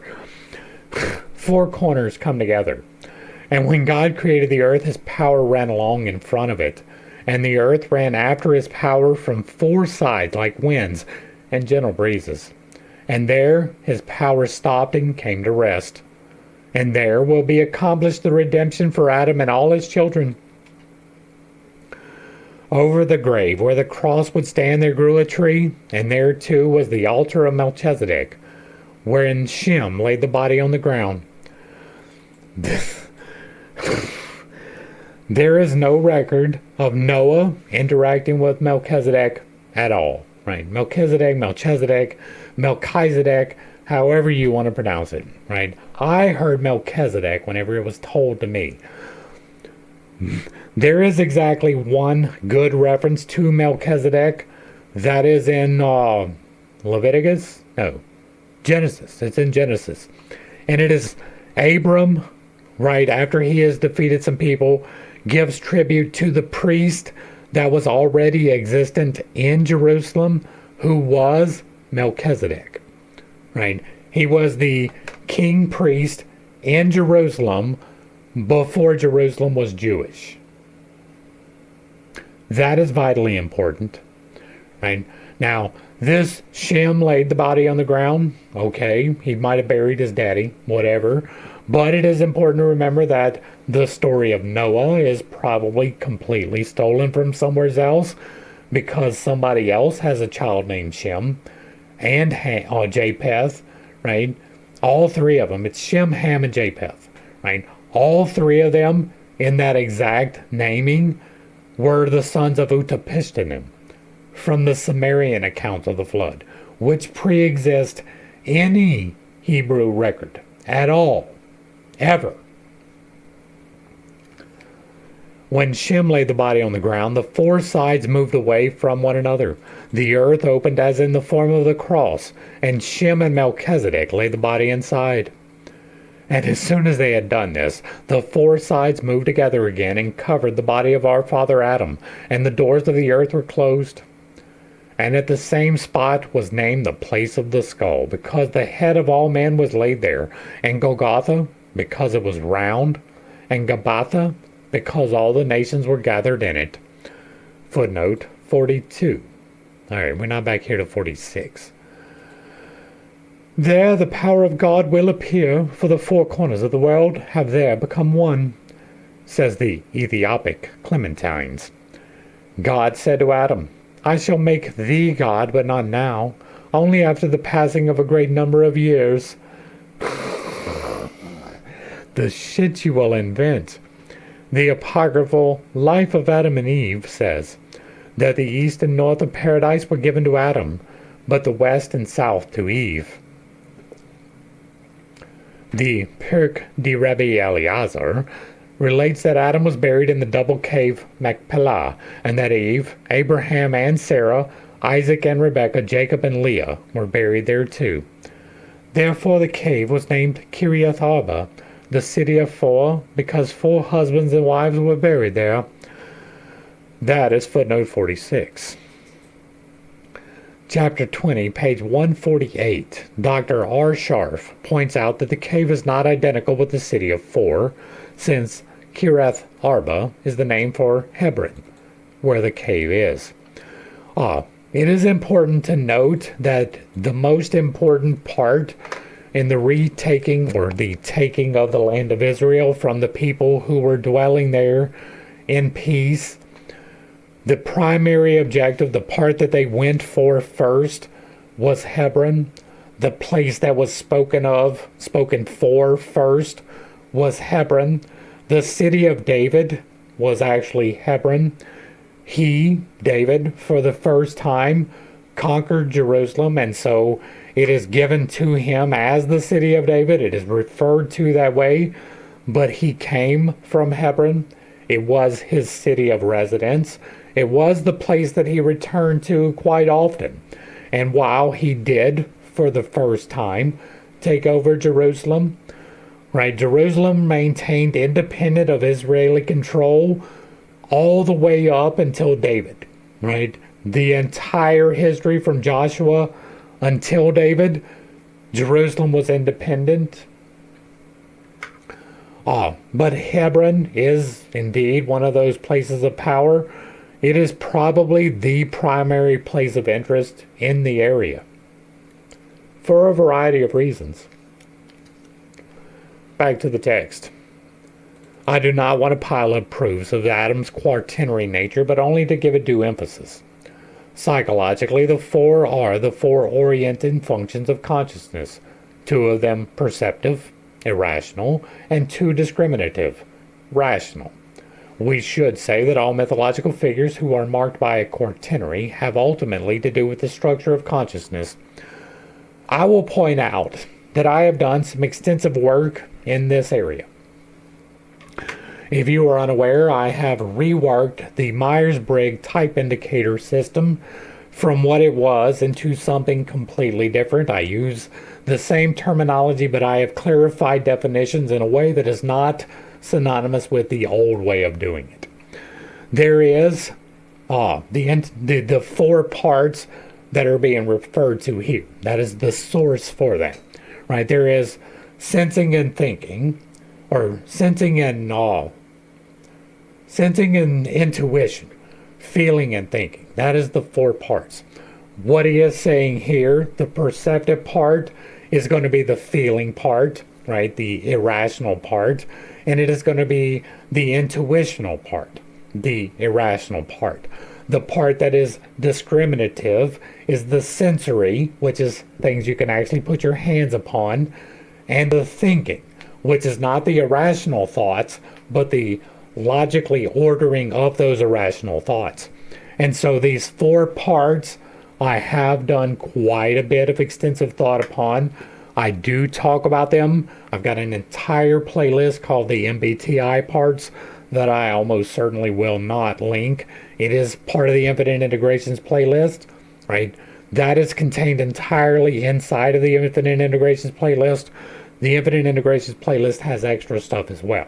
Four corners come together. And when God created the earth, his power ran along in front of it. And the earth ran after his power from four sides like winds and gentle breezes. And there his power stopped and came to rest. And there will be accomplished the redemption for Adam and all his children. Over the grave where the cross would stand there grew a tree, and there too was the altar of Melchizedek, wherein Shem laid the body on the ground. There is no record of Noah interacting with Melchizedek at all, right? Melchizedek, however you want to pronounce it, right? I heard Melchizedek whenever it was told to me. There is exactly one good reference to Melchizedek. That is in Leviticus? No. Genesis. It's in Genesis. And it is Abram, right after he has defeated some people, gives tribute to the priest that was already existent in Jerusalem, who was Melchizedek. Right? He was the king priest in Jerusalem before Jerusalem was Jewish. That is vitally important. Right? Now, this Shem laid the body on the ground. Okay, he might have buried his daddy, whatever. But it is important to remember that the story of Noah is probably completely stolen from somewhere else, because somebody else has a child named Shem and Japheth, right? All three of them. It's Shem, Ham, and Japheth, right? All three of them in that exact naming were the sons of Utapishtim from the Sumerian account of the flood, which pre-exist any Hebrew record at all, ever. When Shem laid the body on the ground, the four sides moved away from one another. The earth opened as in the form of the cross, and Shem and Melchizedek laid the body inside. And as soon as they had done this, the four sides moved together again and covered the body of our father Adam, and the doors of the earth were closed. And at the same spot was named the place of the skull, because the head of all men was laid there, and Golgotha, because it was round, and Gabbatha, because all the nations were gathered in it. Footnote 42. Alright, we're not back here to 46. There the power of God will appear, for the four corners of the world have there become one, says the Ethiopic Clementines. God said to Adam, I shall make thee God, but not now, only after the passing of a great number of years. The shit you will invent. The apocryphal Life of Adam and Eve says that the east and north of paradise were given to Adam, but the west and south to Eve. The Pirk de Rabbi Eliezer relates that Adam was buried in the double cave Machpelah, and that Eve, Abraham and Sarah, Isaac and Rebekah, Jacob and Leah were buried there too. Therefore the cave was named Kiriath Arba, the city of four, because four husbands and wives were buried there. That is footnote 46. Chapter 20, page 148, Dr. R. Scharf points out that the cave is not identical with the city of four, since Kiriath Arba is the name for Hebron, where the cave is. It is important to note that the most important part in the retaking or the taking of the land of Israel from the people who were dwelling there in peace, the primary objective, the part that they went for first, was Hebron. The place that was spoken for first, was Hebron. The city of David was actually Hebron. He, David, for the first time conquered Jerusalem, and so it is given to him as the city of David. It is referred to that way, but he came from Hebron. It was his city of residence. It was the place that he returned to quite often. And while he did, for the first time, take over Jerusalem, right, Jerusalem maintained independent of Israeli control all the way up until David, right? The entire history from Joshua until David, Jerusalem was independent. But Hebron is indeed one of those places of power. It is probably the primary place of interest in the area for a variety of reasons. Back to the text. I do not want to pile up proofs of Adam's quaternary nature, but only to give it due emphasis. Psychologically, the four are the four oriented functions of consciousness, two of them perceptive, irrational, and two discriminative, rational. We should say that all mythological figures who are marked by a quaternary have ultimately to do with the structure of consciousness. I will point out that I have done some extensive work in this area. If you are unaware, I have reworked the Myers-Briggs type indicator system from what it was into something completely different. I use the same terminology, but I have clarified definitions in a way that is not synonymous with the old way of doing it. There is the four parts that are being referred to here. That is the source for that, right? There is sensing and thinking, or sensing and intuition, feeling and thinking. That is the four parts. What he is saying here, the perceptive part is going to be the feeling part, right? The irrational part. And it is going to be the intuitional part, the irrational part. The part that is discriminative is the sensory, which is things you can actually put your hands upon, and the thinking, which is not the irrational thoughts, but the logically ordering of those irrational thoughts. And so these four parts I have done quite a bit of extensive thought upon. I do talk about them. I've got an entire playlist called the MBTI parts that I almost certainly will not link. It is part of the Infinite Integrations playlist, right? That is contained entirely inside of the Infinite Integrations playlist. The Infinite Integrations playlist has extra stuff as well.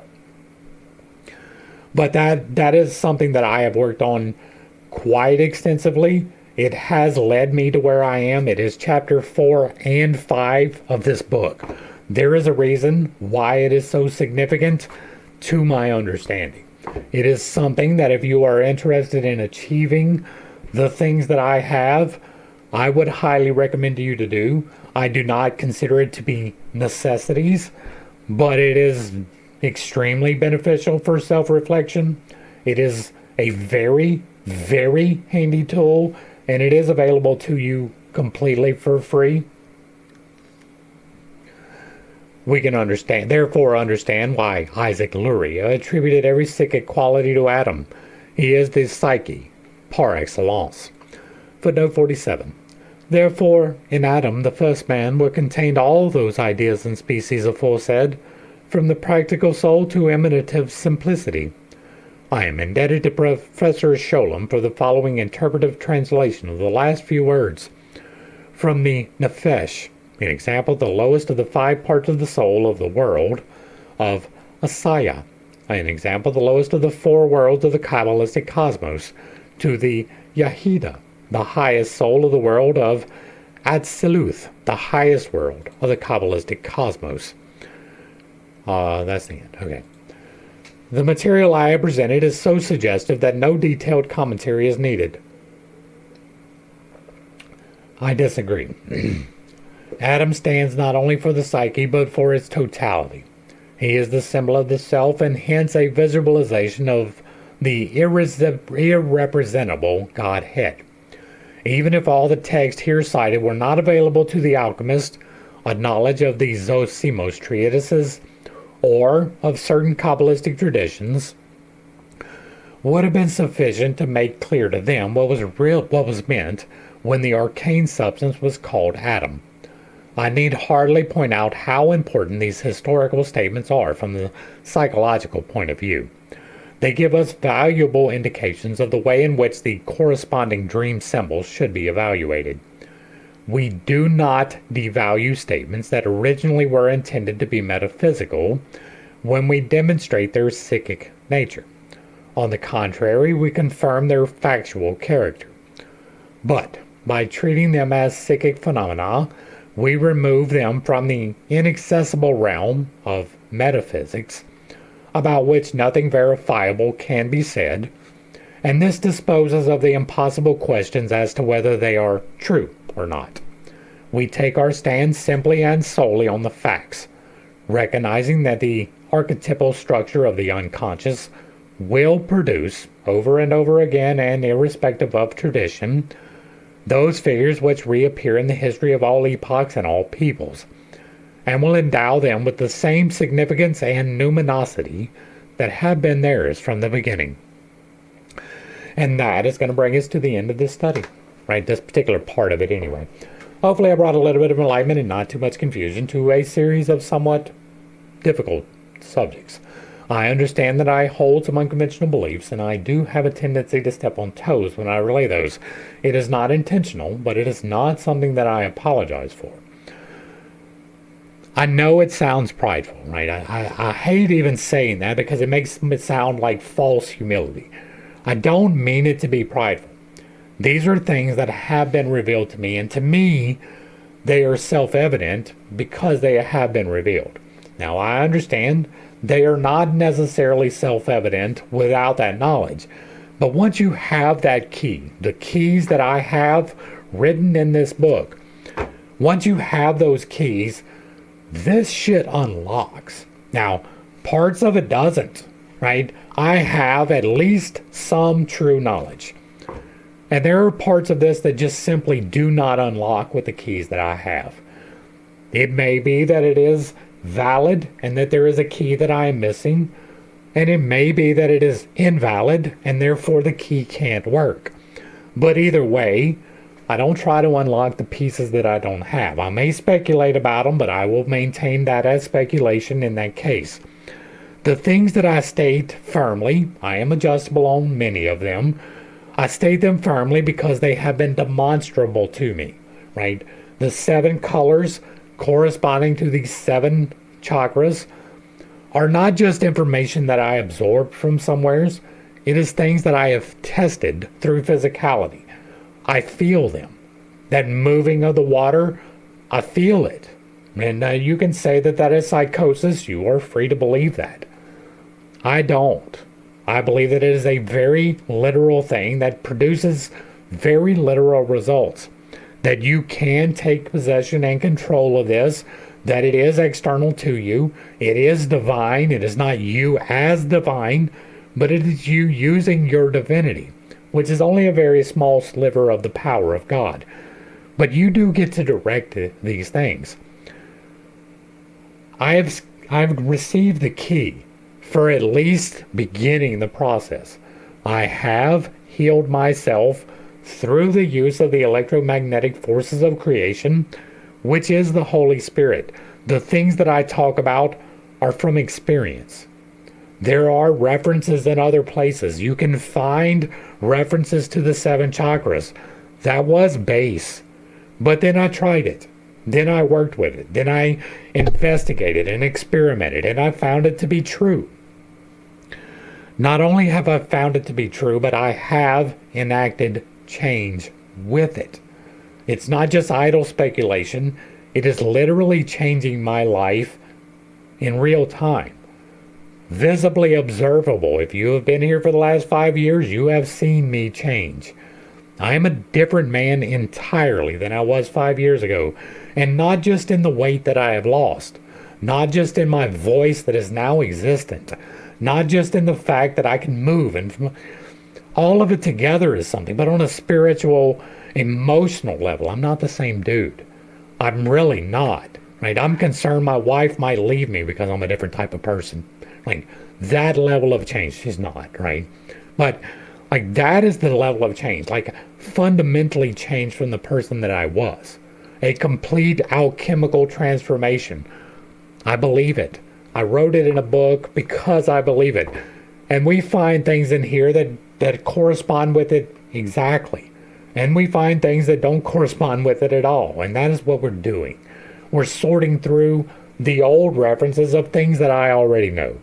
But that is something that I have worked on quite extensively. It has led me to where I am. It is chapter 4 and 5 of this book. There is a reason why it is so significant to my understanding. It is something that if you are interested in achieving the things that I have, I would highly recommend to you to do. I do not consider it to be necessities, but it is extremely beneficial for self-reflection. It is a very, very handy tool, and it is available to you completely for free. We can therefore understand why Isaac Luria attributed every psychic quality to Adam. He is the psyche par excellence. Footnote 47. Therefore, in Adam, the first man, were contained all those ideas and species aforesaid, from the practical soul to emanative simplicity. I am indebted to Professor Sholem for the following interpretive translation of the last few words. From the Nefesh, an example, the lowest of the 5 parts of the soul of the world of Asaya, an example, the lowest of the 4 worlds of the Kabbalistic cosmos, to the Yahida, the highest soul of the world of Atziluth, the highest world of the Kabbalistic cosmos. That's the end. Okay. The material I have presented is so suggestive that no detailed commentary is needed. I disagree. Adam stands not only for the psyche, but for its totality. He is the symbol of the self, and hence a visualization of the irrepresentable Godhead. Even if all the text here cited were not available to the alchemist, a knowledge of the Zosimos treatises or of certain Kabbalistic traditions would have been sufficient to make clear to them what was meant when the arcane substance was called atom. I need hardly point out how important these historical statements are from the psychological point of view. They give us valuable indications of the way in which the corresponding dream symbols should be evaluated. We do not devalue statements that originally were intended to be metaphysical when we demonstrate their psychic nature. On the contrary, we confirm their factual character. But by treating them as psychic phenomena, we remove them from the inaccessible realm of metaphysics, about which nothing verifiable can be said, and this disposes of the impossible questions as to whether they are true or not. We take our stand simply and solely on the facts, recognizing that the archetypal structure of the unconscious will produce, over and over again and irrespective of tradition, those figures which reappear in the history of all epochs and all peoples, and will endow them with the same significance and numinosity that have been theirs from the beginning. And that is going to bring us to the end of this study, right? This particular part of it anyway. Hopefully I brought a little bit of enlightenment and not too much confusion to a series of somewhat difficult subjects. I understand that I hold some unconventional beliefs, and I do have a tendency to step on toes when I relay those. It is not intentional, but it is not something that I apologize for. I know it sounds prideful, right? I hate even saying that because it makes it sound like false humility. I don't mean it to be prideful. These are things that have been revealed to me, and to me, they are self-evident because they have been revealed. Now, I understand they are not necessarily self-evident without that knowledge. But once you have that key, the keys that I have written in this book, once you have those keys, this shit unlocks. Now, parts of it doesn't, right? I have at least some true knowledge. And there are parts of this that just simply do not unlock with the keys that I have. It may be that it is valid and that there is a key that I am missing, and it may be that it is invalid and therefore the key can't work. But either way, I don't try to unlock the pieces that I don't have. I may speculate about them, but I will maintain that as speculation in that case. The things that I state firmly, I am adjustable on many of them. I state them firmly because they have been demonstrable to me, right? The 7 colors corresponding to these 7 chakras are not just information that I absorbed from somewheres. It is things that I have tested through physicality. I feel them. That moving of the water, I feel it. And you can say that that is psychosis. You are free to believe that. I don't. I believe that it is a very literal thing that produces very literal results. That you can take possession and control of this, that it is external to you, it is divine, it is not you as divine, but it is you using your divinity, which is only a very small sliver of the power of God. But you do get to direct these things. I've received the key for at least beginning the process. I have healed myself through the use of the electromagnetic forces of creation, which is the Holy Spirit. The things that I talk about are from experience. There are references in other places. You can find references to the 7 chakras. That was base. But then I tried it. Then I worked with it. Then I investigated and experimented, and I found it to be true. Not only have I found it to be true, but I have enacted change with it. It's not just idle speculation. It is literally changing my life in real time. Visibly observable. If you have been here for the last 5 years, you have seen me change. I am a different man entirely than I was 5 years ago. And not just in the weight that I have lost. Not just in my voice that is now existent. Not just in the fact that I can move. And all of it together is something. But on a spiritual, emotional level, I'm not the same dude. I'm really not. Right? I'm concerned my wife might leave me because I'm a different type of person. Like, that level of change, she's not, right? But like that is the level of change, like fundamentally changed from the person that I was. A complete alchemical transformation. I believe it. I wrote it in a book because I believe it. And we find things in here that correspond with it exactly. And we find things that don't correspond with it at all. And that is what we're doing. We're sorting through the old references of things that I already know.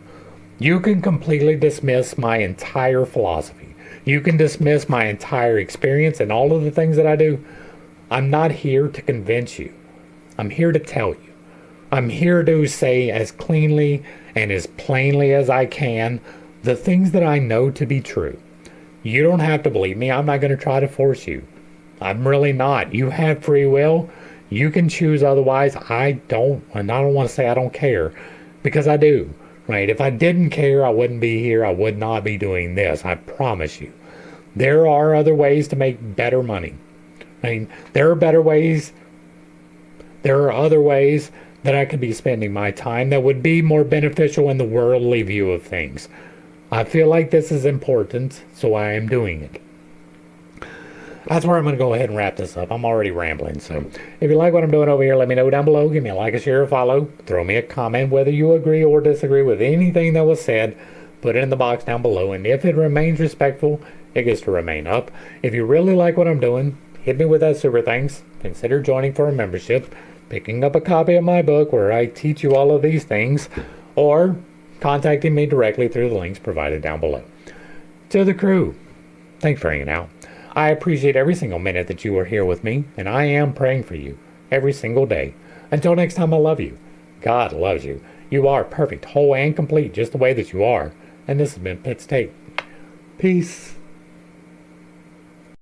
You can completely dismiss my entire philosophy. You can dismiss my entire experience and all of the things that I do. I'm not here to convince you. I'm here to tell you. I'm here to say as cleanly and as plainly as I can the things that I know to be true. You don't have to believe me. I'm not going to try to force you. I'm really not. You have free will. You can choose otherwise. I don't, and I don't want to say I don't care, because I do, right? If I didn't care, I wouldn't be here. I would not be doing this. I promise you. There are other ways to make better money. I mean, there are better ways. There are other ways that I could be spending my time that would be more beneficial in the worldly view of things. I feel like this is important, so I am doing it. That's where I'm going to go ahead and wrap this up. I'm already rambling, so if you like what I'm doing over here, let me know down below. Give me a like, a share, a follow. Throw me a comment whether you agree or disagree with anything that was said. Put it in the box down below, and if it remains respectful, it gets to remain up. If you really like what I'm doing, hit me with that super thanks. Consider joining for a membership, picking up a copy of my book where I teach you all of these things, or contacting me directly through the links provided down below. To the crew, thanks for hanging out. I appreciate every single minute that you are here with me, and I am praying for you every single day. Until next time, I love you. God loves you. You are perfect, whole, and complete just the way that you are. And this has been pittstake. Peace.